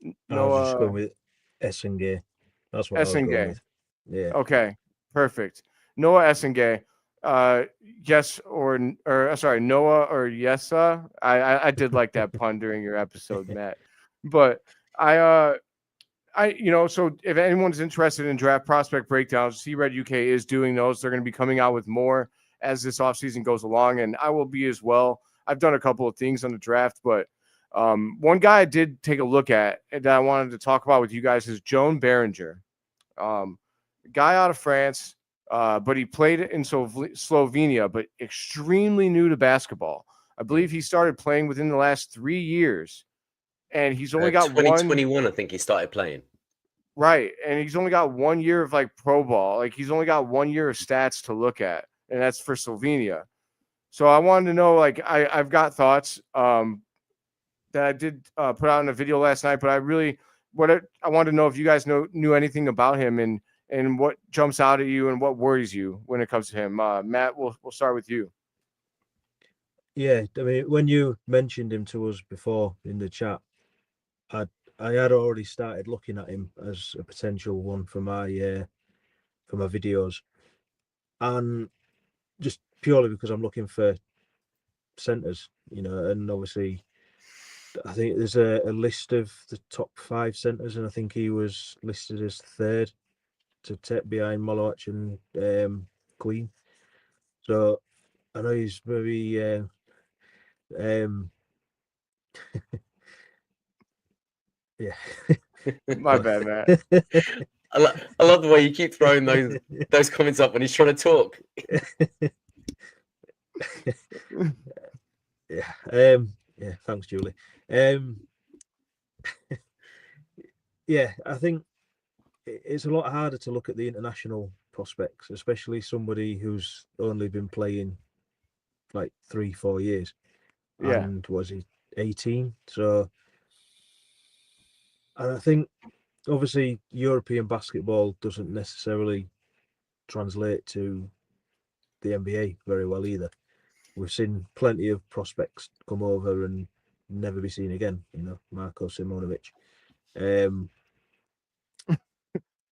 C: I was just going with Essengay. That's what I was going with. Yeah.
A: Okay. Perfect. Noah Essengay. Yes or sorry, Noah or Yesa. I did like that pun during your episode, Matt. But so if anyone's interested in draft prospect breakdowns, C-Red UK is doing those. They're going to be coming out with more as this offseason goes along, and I will be as well. I've done a couple of things on the draft, but one guy I did take a look at that I wanted to talk about with you guys is Joan Berenger, guy out of France, but he played in Slovenia, but extremely new to basketball. I believe he started playing within the last 3 years, and he's only got
B: 2021. I think he started playing.
A: Right, and he's only got 1 year of like pro ball. Like he's only got 1 year of stats to look at, and that's for Slovenia. So I wanted to know, like, I've got thoughts that I did put out in a video last night, but I wanted to know if you guys knew anything about him and what jumps out at you and what worries you when it comes to him. Matt, we'll start with you.
C: Yeah, I mean, when you mentioned him to us before in the chat, I had already started looking at him as a potential one for my videos, and just purely because I'm looking for centers, and obviously I think there's a list of the top 5 centers, and I think he was listed as 3rd to take behind Moloch and Queen. So I know he's maybe yeah.
A: My bad, Matt.
B: I love the way you keep throwing those comments up when he's trying to talk.
C: Yeah. Yeah. Thanks, Julie. Yeah, I think it's a lot harder to look at the international prospects, especially somebody who's only been playing like 3-4 years.
A: Yeah.
C: And was he 18? So, and I think obviously European basketball doesn't necessarily translate to the NBA very well either. We've seen plenty of prospects come over and never be seen again. Marko Simonovic.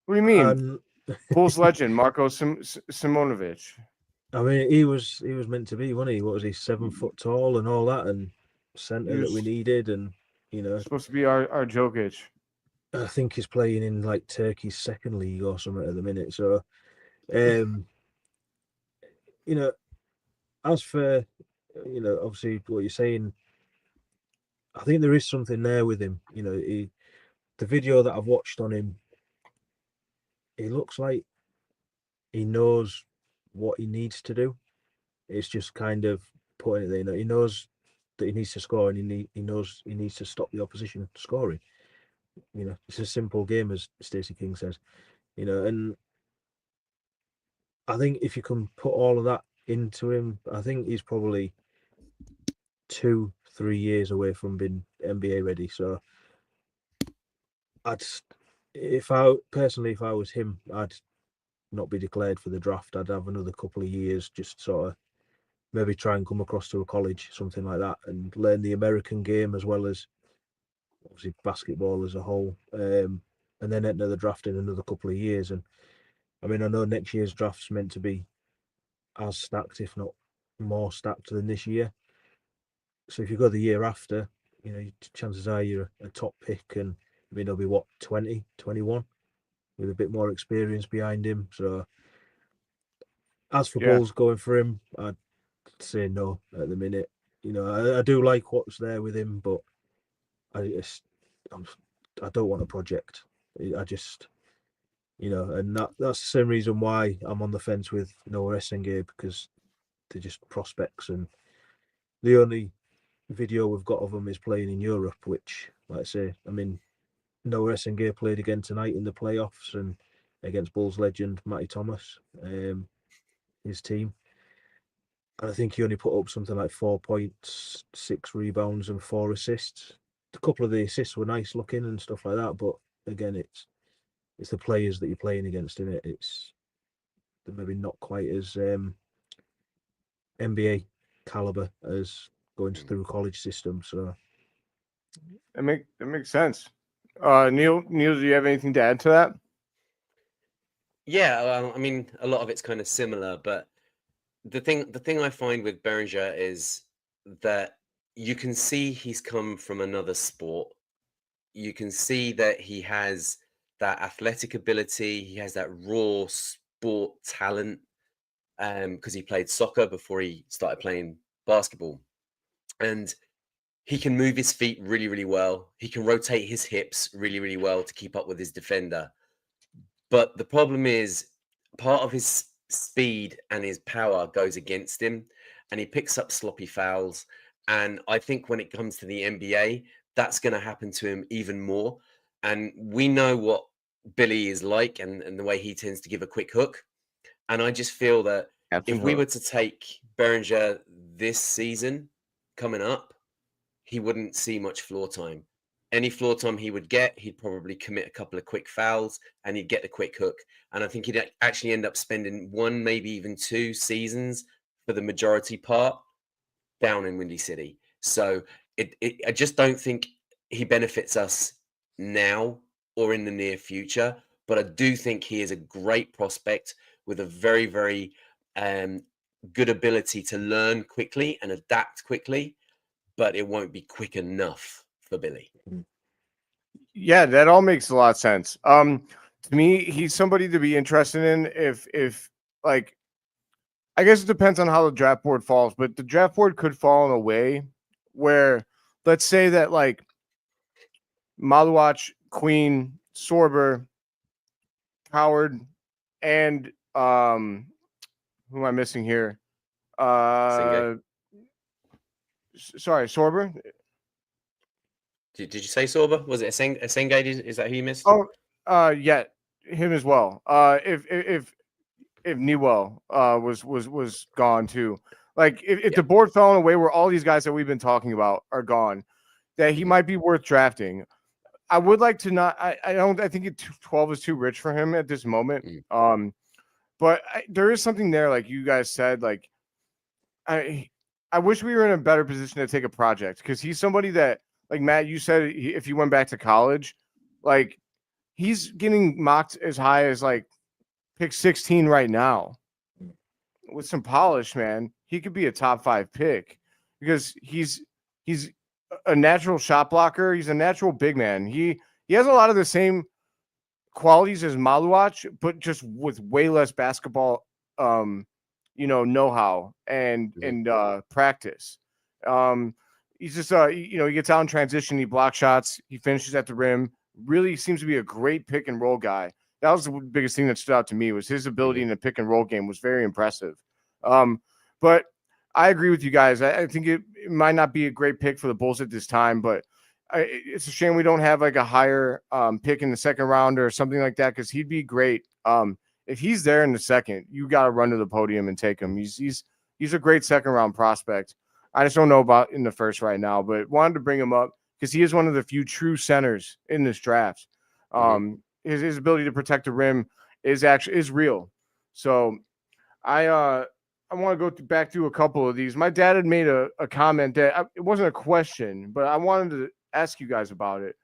A: What do you mean? Bulls legend Marko Simonovic.
C: I mean, he was meant to be, wasn't he? What was he, 7 foot tall and all that, and center that we needed, and
A: supposed to be our Jokic.
C: I think he's playing in like Turkey's 2nd league or something at the minute. So, as for obviously what you're saying, I think there is something there with him. The video that I've watched on him, he looks like he knows what he needs to do. It's just kind of putting it there. He knows that he needs to score, and he knows he needs to stop the opposition scoring. It's a simple game, as Stacey King says. And I think if you can put all of that into him, I think he's probably 2-3 years away from being NBA ready. So if I was him, I'd not be declared for the draft. I'd have another couple of years, just sort of maybe try and come across to a college, something like that, and learn the American game as well as obviously basketball as a whole, and then enter the draft in another couple of years. And I mean, I know next year's draft's meant to be as stacked, if not more stacked than this year. So if you go the year after, chances are you're a top pick, and I mean, he'll be 20, 21 with a bit more experience behind him. So as for Bulls going for him, I'd say no at the minute. I do like what's there with him, but I don't want a project. I just, and that's the same reason why I'm on the fence with Noah Essengate, because they're just prospects, and the only video we've got of him is playing in Europe, which, like I say, I mean, Noah Essengate played again tonight in the playoffs and against Bulls legend Matty Thomas, his team. And I think he only put up something like 4 points, 6 rebounds, and 4 assists. A couple of the assists were nice looking and stuff like that, but again, it's the players that you're playing against, isn't it? They're maybe not quite as NBA caliber as going through college system. So
A: that makes sense. Neill, do you have anything to add to that?
B: Yeah, I mean, a lot of it's kind of similar, but the thing I find with Berenger is that you can see he's come from another sport. You can see that he has that athletic ability. He has that raw sport talent. because he played soccer before he started playing basketball. And he can move his feet really, really well. He can rotate his hips really, really well to keep up with his defender. But the problem is part of his speed and his power goes against him, and he picks up sloppy fouls. And I think when it comes to the NBA, that's going to happen to him even more. And we know what Billy is like and the way he tends to give a quick hook. And I just feel that if we were to take Berenger this season coming up, he wouldn't see much floor time. Any floor time he would get, he'd probably commit a couple of quick fouls and he'd get the quick hook. And I think he'd actually end up spending 1, maybe even 2 seasons for the majority part down in Windy City. So I just don't think he benefits us now or in the near future. But I do think he is a great prospect with a very, very good ability to learn quickly and adapt quickly. But it won't be quick enough for Billy.
A: Yeah, that all makes a lot of sense. To me, he's somebody to be interested in if like, I guess it depends on how the draft board falls, but the draft board could fall in a way where, let's say that like Maluach, Queen, Sorber, Howard, and who am I missing here? Sorry, Sorber.
B: Did you say Sorber? Was it Sengate? Is that who you missed?
A: Oh, yeah, him as well. If Neill was gone too, like if the board fell in a way where all these guys that we've been talking about are gone, that he might be worth drafting. I would like to not. I think 12 is too rich for him at this moment. But there is something there, like you guys said. Like I wish we were in a better position to take a project because he's somebody that, like Matt, you said if he went back to college, like he's getting mocked as high as like pick 16 right now. With some polish, man, he could be a top 5 pick because he's a natural shot blocker. He's a natural big man. He has a lot of the same qualities as Maluach, but just with way less basketball know-how and practice. He's just he gets out in transition, he blocks shots, he finishes at the rim. Really seems to be a great pick and roll guy. That was the biggest thing that stood out to me was his ability in the pick and roll game was very impressive. But I agree with you guys. I think it might not be a great pick for the Bulls at this time, but it's a shame we don't have like a higher pick in the second round or something like that because he'd be great. If he's there in the second, you got to run to the podium and take him. He's a great second round prospect. I just don't know about in the first right now, but wanted to bring him up because he is one of the few true centers in this draft. His ability to protect the rim is real. So I want to go back through a couple of these. My dad had made a comment that it wasn't a question, but I wanted to ask you guys about it.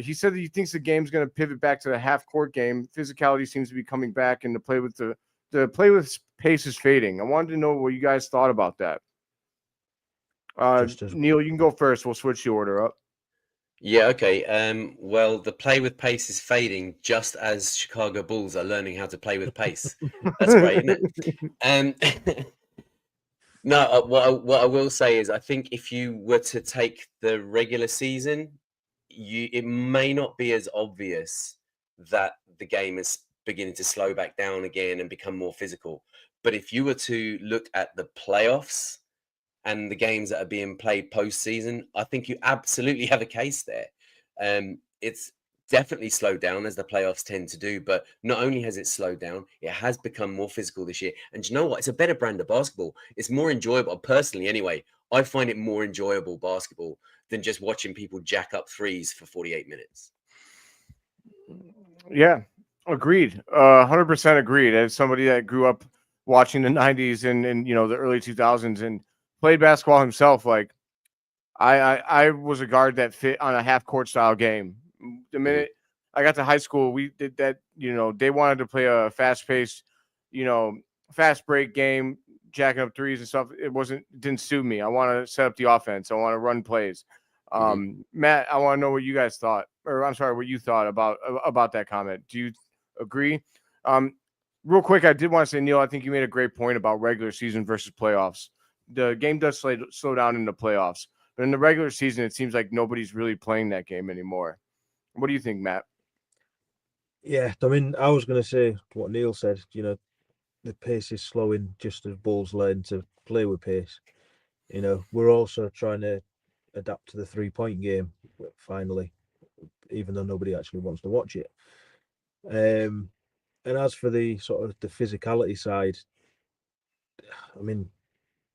A: He said that he thinks the game's going to pivot back to the half-court game. Physicality seems to be coming back, and the play with pace is fading. I wanted to know what you guys thought about that. Neill, you can go first. We'll switch the order up.
B: Yeah, okay. Well, the play with pace is fading just as Chicago Bulls are learning how to play with pace. That's great, isn't it? No, what I will say is I think if you were to take the regular season, it may not be as obvious that the game is beginning to slow back down again and become more physical. But if you were to look at the playoffs and the games that are being played postseason, I think you absolutely have a case there. It's definitely slowed down as the playoffs tend to do, but not only has it slowed down, it has become more physical this year. And you know what? It's a better brand of basketball. It's more enjoyable. Personally, anyway, I find it more enjoyable basketball than just watching people jack up threes for 48 minutes.
A: Yeah, agreed. 100% agreed. As somebody that grew up watching the 90s and the early 2000s and played basketball himself, like I was a guard that fit on a half court style game. The minute I got to high school, we did that, they wanted to play a fast paced, fast break game, jacking up threes and stuff. It didn't suit me. I want to set up the offense. I want to run plays. Matt, I want to know what you guys thought, or I'm sorry, what you thought about that comment. Do you agree? Real quick, I did want to say, Neill, I think you made a great point about regular season versus playoffs. The game does slow down in the playoffs, but in the regular season, it seems like nobody's really playing that game anymore. What do you think, Matt?
C: Yeah, I mean, I was going to say what Neill said. You know, the pace is slowing just as Bulls learn to play with pace. You know, we're also trying to adapt to the 3-point game finally, even though nobody actually wants to watch it. And as for the sort of the physicality side, I mean,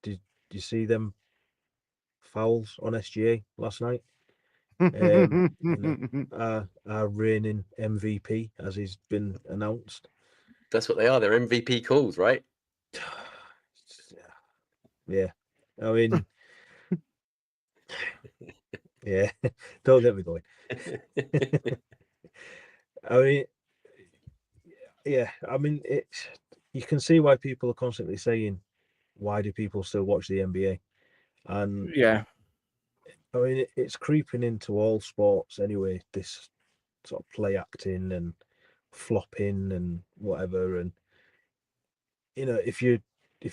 C: did you see them fouls on SGA last night? You know, our reigning MVP, as he's been announced.
B: That's what they are. They're MVP calls, right?
C: Yeah. I mean, yeah, don't get me going. I mean, yeah, I mean, it's, you can see why people are constantly saying, why do people still watch the NBA? And
A: Yeah.
C: I mean, it's creeping into all sports anyway, this sort of play acting and flopping and whatever. And, you know, if you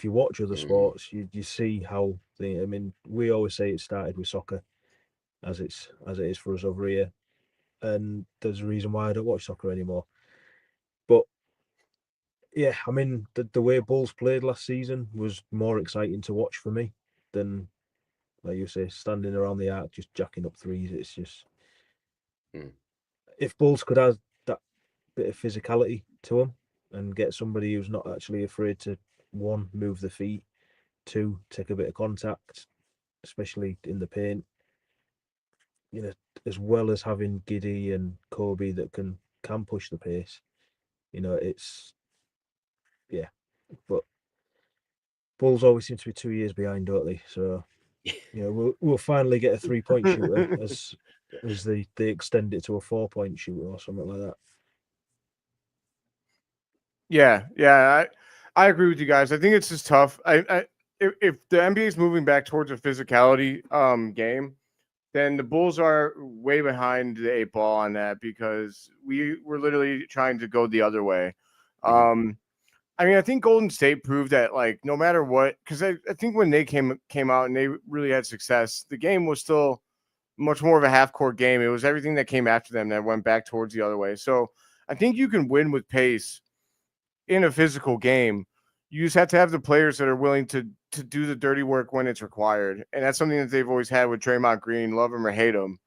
C: watch other sports, you see how I mean, we always say it started with soccer, as it is for us over here. And there's a reason why I don't watch soccer anymore. But yeah, I mean, the way Bulls played last season was more exciting to watch for me than, like you say, standing around the arc just jacking up threes. It's just, if Bulls could add that bit of physicality to them and get somebody who's not actually afraid to, one, move the feet, two, take a bit of contact, especially in the paint, you know, as well as having Giddy and Kobe that can push the pace, you know, it's, yeah. But Bulls always seem to be 2 years behind, don't they? So, you know, we'll finally get a 3-point shooter as they extend it to a 4-point shooter or something like that.
A: Yeah, I agree with you guys. I think it's just tough. If the NBA is moving back towards a physicality game, then the Bulls are way behind the 8 ball on that, because we're literally trying to go the other way. I mean, I think Golden State proved that, like, no matter what, because I think when they came out and they really had success, the game was still much more of a half-court game. It was everything that came after them that went back towards the other way. So I think you can win with pace in a physical game. You just have to have the players that are willing to do the dirty work when it's required. And that's something that they've always had with Draymond Green, love him or hate him.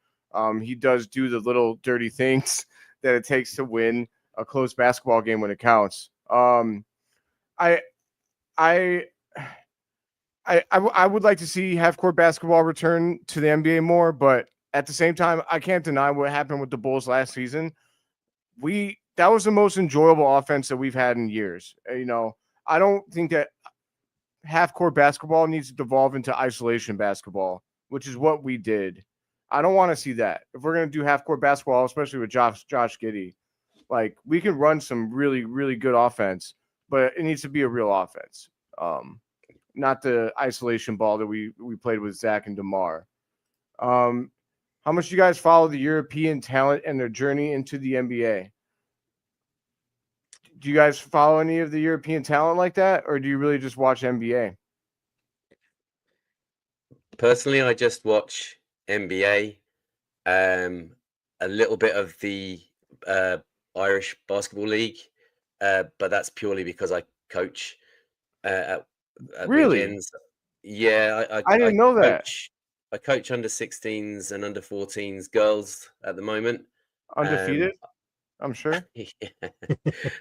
A: He does do the little dirty things that it takes to win a close basketball game when it counts. I would like to see half-court basketball return to the NBA more, but at the same time, I can't deny what happened with the Bulls last season. That was the most enjoyable offense that we've had in years. You know, I don't think that half-court basketball needs to devolve into isolation basketball, which is what we did. I don't want to see that. If we're going to do half-court basketball, especially with Josh Giddey, like, we can run some really, really good offense, but it needs to be a real offense. Not the isolation ball that we played with Zach and DeMar. How much do you guys follow the European talent and their journey into the NBA? Do you guys follow any of the European talent like that, or do you really just watch NBA?
B: Personally, I just watch NBA, a little bit of the Irish Basketball League, but that's purely because I coach at
A: Really?
B: weekends. Yeah,
A: I didn't know that.
B: I coach under 16s and under 14s girls at the moment.
A: Undefeated, I'm sure.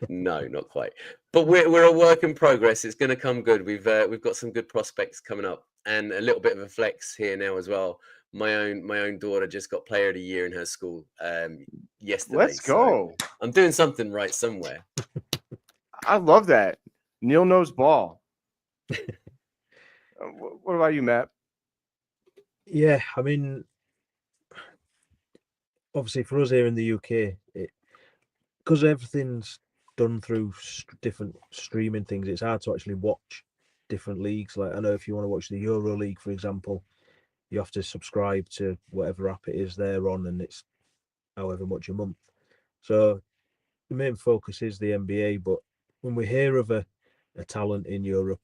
B: No, not quite. But we're a work in progress. It's going to come good. We've got some good prospects coming up, and a little bit of a flex here now as well. My own daughter just got Player of the Year in her school yesterday.
A: Let's go.
B: So I'm doing something right somewhere.
A: I love that. Neill knows ball. What about you, Matt?
C: Yeah, I mean, obviously for us here in the UK, because everything's done through different streaming things, it's hard to actually watch different leagues. Like, I know if you want to watch the Euro League, for example, you have to subscribe to whatever app it is they're on, and it's however much a month. So the main focus is the NBA, but when we hear of a talent in Europe,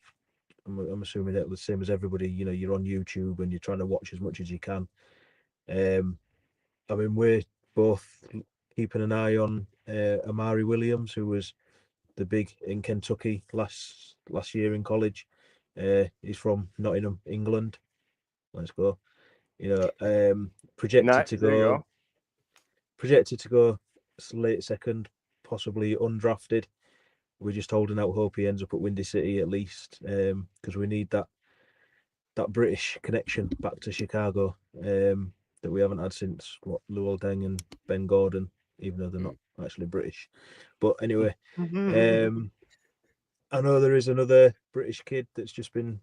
C: I'm assuming that the same as everybody, you're on YouTube and you're trying to watch as much as you can. I mean, we're both keeping an eye on Amari Williams, who was the big in Kentucky last year in college. He's from Nottingham, England. Let's go. Projected to
A: There you
C: go.
A: go.
C: Projected to go late second, possibly undrafted. We're just holding out hope he ends up at Windy City at least, because we need that British connection back to Chicago that we haven't had since Luol Deng and Ben Gordon, even though they're not actually British. But anyway, I know there is another British kid that's just been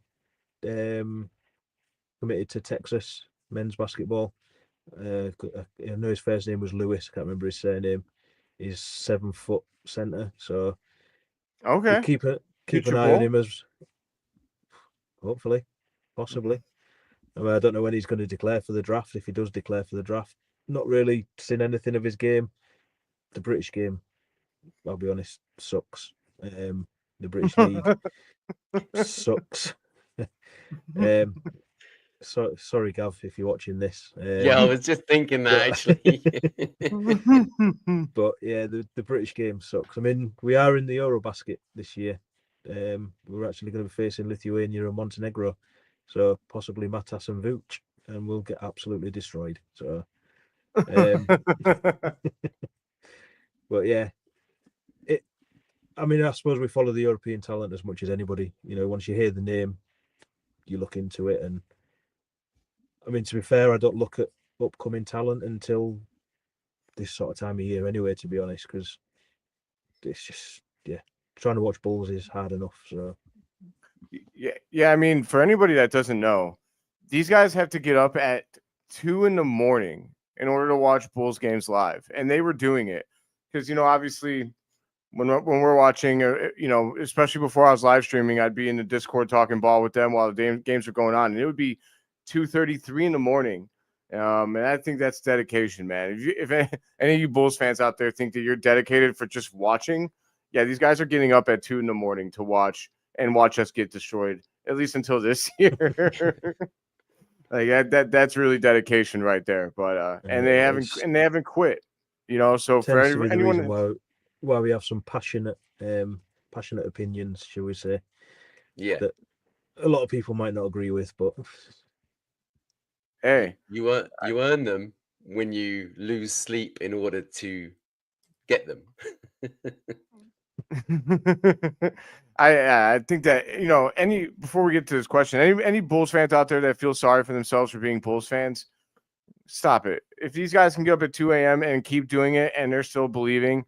C: committed to Texas men's basketball. I know his first name was Lewis. I can't remember his surname. He's 7 foot center, so
A: Okay.
C: keep an
A: Future
C: eye on
A: Bull.
C: him as hopefully, possibly. I mean, I don't know when he's going to declare for the draft. If he does declare for the draft, not really seen anything of his game. The British game, I'll be honest, sucks. The British league sucks. Sorry, Gav, if you're watching this.
B: Yeah, I was just thinking that actually.
C: But yeah, the British game sucks. I mean, we are in the Eurobasket this year. We're actually going to be facing Lithuania and Montenegro, so possibly Matas and Vuč, and we'll get absolutely destroyed. So, but yeah, I mean, I suppose we follow the European talent as much as anybody. Once you hear the name, you look into it, and I mean, to be fair, I don't look at upcoming talent until this sort of time of year anyway, to be honest, because it's just, trying to watch Bulls is hard enough. So
A: yeah. I mean, for anybody that doesn't know, these guys have to get up at 2 a.m. in order to watch Bulls games live, and they were doing it because obviously when we're watching, especially before I was live streaming, I'd be in the Discord talking ball with them while the games are going on, and it would be 2:33 a.m. And I think that's dedication, man. If any of you Bulls fans out there think that you're dedicated for just watching, yeah, these guys are getting up at 2 a.m. to watch us get destroyed, at least until this year. Like that's really dedication right there. But and they haven't quit. So for
C: tends to be the
A: anyone,
C: reason why we have some passionate opinions, shall we say?
B: Yeah,
C: that a lot of people might not agree with, but
A: hey,
B: you earn them when you lose sleep in order to get them.
A: I think that before we get to this question, any Bulls fans out there that feel sorry for themselves for being Bulls fans, stop it. If these guys can get up at 2 a.m. and keep doing it and they're still believing,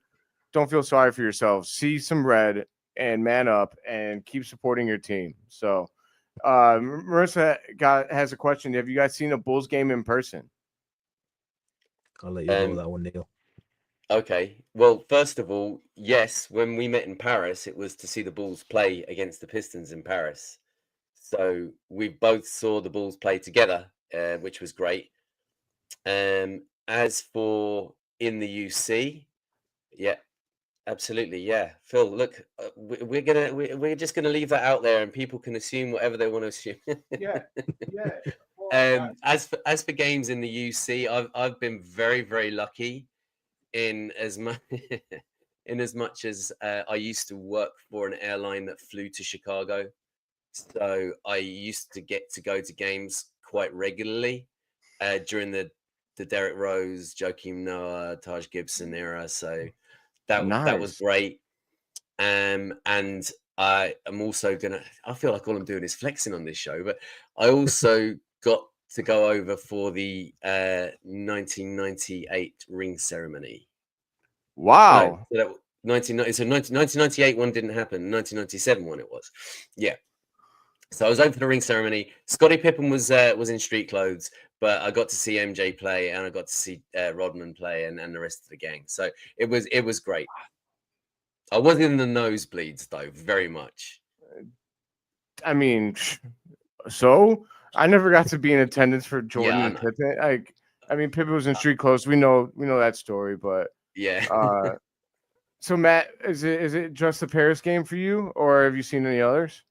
A: don't feel sorry for yourselves. See some red and man up and keep supporting your team. So Marissa has a question. Have you guys seen a Bulls game in person?
C: I'll let you know that one, Neill.
B: Okay. Well, first of all, yes, when we met in Paris, it was to see the Bulls play against the Pistons in Paris. So we both saw the Bulls play together, which was great. As for in the UC, yeah, absolutely, yeah. Phil, look, we're just gonna leave that out there, and people can assume whatever they want to assume.
A: Yeah. Well,
B: as for games in the UC, I've been very, very lucky in as much as I used to work for an airline that flew to Chicago, so I used to get to go to games quite regularly during the Derrick Rose, Joakim Noah, Taj Gibson era. So that was great. And I am also I feel like all I'm doing is flexing on this show, but I also got to go over for the 1998 ring ceremony.
A: Wow.
B: No, so 1998 one didn't happen. 1997 one it was. Yeah. So I was over for the ring ceremony. Scottie Pippen was in street clothes, but I got to see MJ play and I got to see Rodman play and the rest of the gang. So it was great. I was in the nosebleeds though, very much.
A: I mean, so I never got to be in attendance for Jordan and Pippen. Pippen was in street clothes. We know that story, but
B: yeah.
A: So Matt, is it just the Paris game for you, or have you seen any others?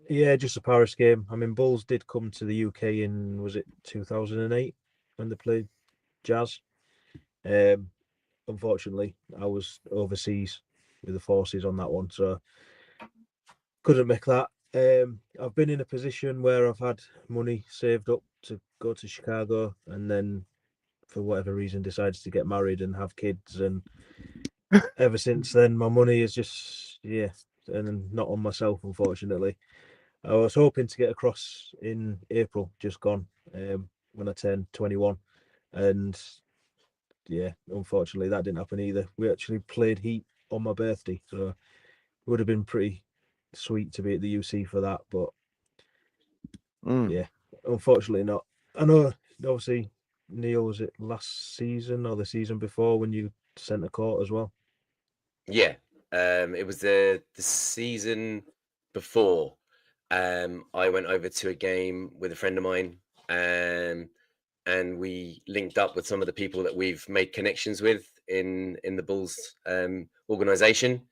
C: Yeah, just a Paris game. I mean, Bulls did come to the UK in, was it 2008 when they played Jazz? Unfortunately, I was overseas with the forces on that one, so couldn't make that. I've been in a position where I've had money saved up to go to Chicago, and then for whatever reason decided to get married and have kids, and ever since then my money is just and not on myself, unfortunately. I was hoping to get across in April, just gone, when I turned 21, and unfortunately that didn't happen either. We actually played Heat on my birthday, so it would have been pretty sweet to be at the UC for that, but unfortunately not. I know, obviously, Neill, was it last season or the season before when you centre court as well?
B: Yeah, it was the season before. I went over to a game with a friend of mine, and we linked up with some of the people that we've made connections with in the Bulls organization,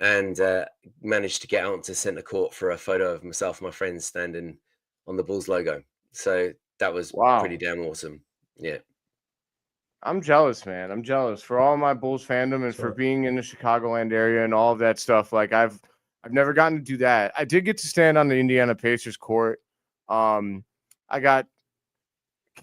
B: and managed to get out to centre court for a photo of myself and my friends standing on the Bulls logo. So that was pretty damn awesome. Yeah.
A: I'm jealous, man. I'm jealous for all my Bulls fandom and for being in the Chicagoland area and all of that stuff. Like I've never gotten to do that. I did get to stand on the Indiana Pacers court. Can't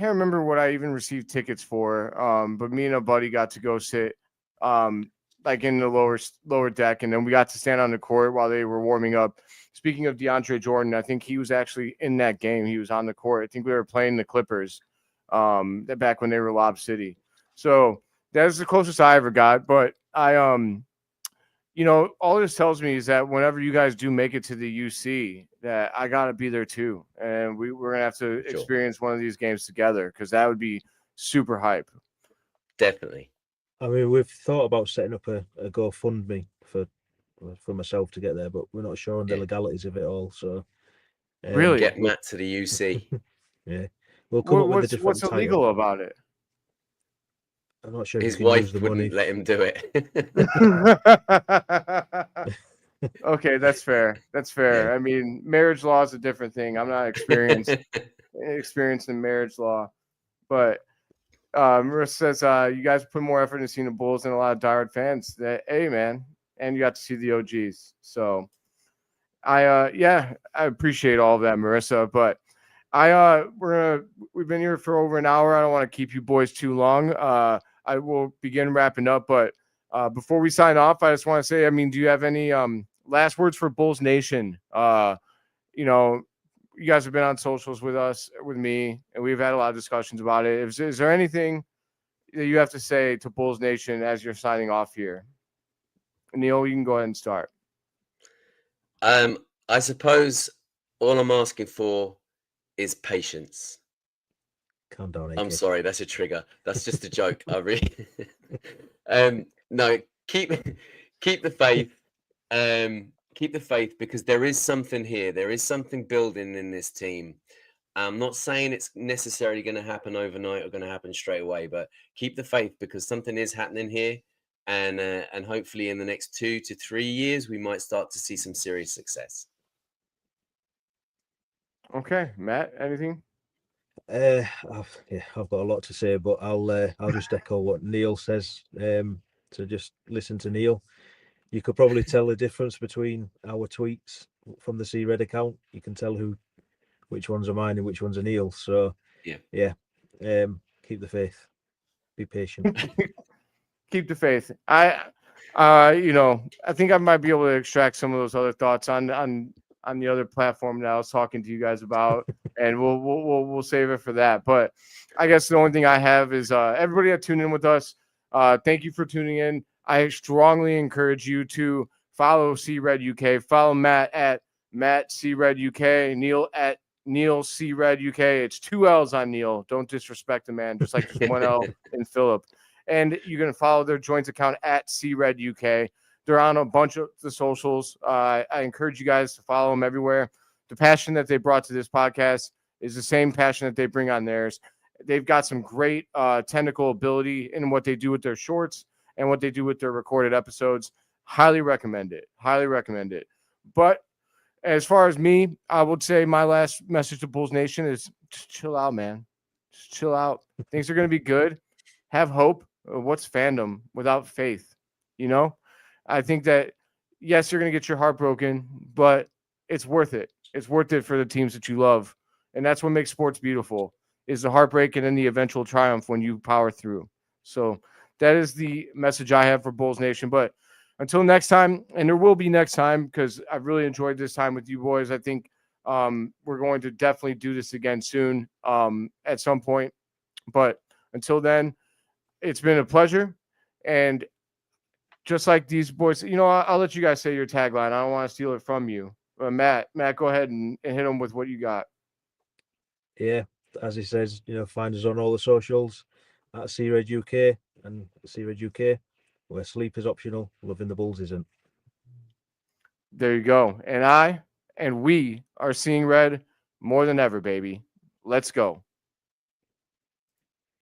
A: remember what I even received tickets for. But me and a buddy got to go sit like in the lower deck, and then we got to stand on the court while they were warming up. Speaking of DeAndre Jordan, I think he was actually in that game. He was on the court. I think we were playing the Clippers back when they were Lob City. So that's the closest I ever got. But I all this tells me is that whenever you guys do make it to the UC, that I gotta be there too, and we're gonna have to experience one of these games together, because that would be super hype.
B: Definitely.
C: I mean, we've thought about setting up a GoFundMe for myself to get there, but we're not sure on the legalities of it all. So
A: really,
B: get Matt to the UC.
C: Yeah, we'll come up with a different.
A: What's illegal about it?
C: I'm not sure.
B: His wife wouldn't let him do it.
A: Okay, that's fair. That's fair. Yeah. I mean, marriage law is a different thing. I'm not experienced in marriage law, but Marissa says you guys put more effort into seeing the Bulls and a lot of diehard fans. Hey, man, and you got to see the OGs. So I appreciate all of that, Marissa. But we've been here for over an hour. I don't want to keep you boys too long. I will begin wrapping up, but before we sign off, I just want to say, I mean, do you have any last words for Bulls Nation? You guys have been on socials with me, and we've had a lot of discussions about it. Is there anything that you have to say to Bulls Nation as you're signing off here? Neill, you can go ahead and start.
B: I suppose all I'm asking for is patience.
C: Calm down.
B: I'm sorry, that's a trigger. That's just a joke. I really no, keep the faith. Keep the faith, because there is something here. There is something building in this team. I'm not saying it's necessarily going to happen overnight or going to happen straight away, but keep the faith, because something is happening here, and hopefully in the next 2 to 3 years we might start to see some serious success.
A: Okay, Matt, anything?
C: I've got a lot to say, but I'll just echo what Neill says. So just listen to Neill. You could probably tell the difference between our tweets from the C-Red account. You can tell which ones are mine and which ones are Neill. So yeah. Keep the faith. Be patient.
A: Keep the faith. I think I might be able to extract some of those other thoughts on the other platform that I was talking to you guys about, and we'll save it for that. But I guess the only thing I have is everybody that tuned in with us. Thank you for tuning in. I strongly encourage you to follow C-Red UK. Follow Matt at Matt C-Red UK. Neill at Neill C-Red UK. It's 2 L's on Neill. Don't disrespect the man, just like just 1 L in Philip. And you're going to follow their joint account at C-Red UK. They're on a bunch of the socials. I encourage you guys to follow them everywhere. The passion that they brought to this podcast is the same passion that they bring on theirs. They've got some great technical ability in what they do with their shorts, and what they do with their recorded episodes. Highly recommend it. Highly recommend it. But as far as me, I would say my last message to Bulls Nation is just chill out, man. Just chill out. Things are going to be good. Have hope. What's fandom without faith? You know, I think that, yes, you're going to get your heart broken, but it's worth it. It's worth it for the teams that you love. And that's what makes sports beautiful, is the heartbreak and then the eventual triumph when you power through. So that is the message I have for Bulls Nation. But until next time, and there will be next time, because I've really enjoyed this time with you boys. I think we're going to definitely do this again soon at some point. But until then, it's been a pleasure. And just like these boys, I'll let you guys say your tagline. I don't want to steal it from you. Matt, go ahead and hit them with what you got.
C: Yeah, as he says, find us on all the socials at C-Red UK and C-Red UK, where sleep is optional, loving the Bulls isn't.
A: There you go. And we are seeing red more than ever, baby. Let's go.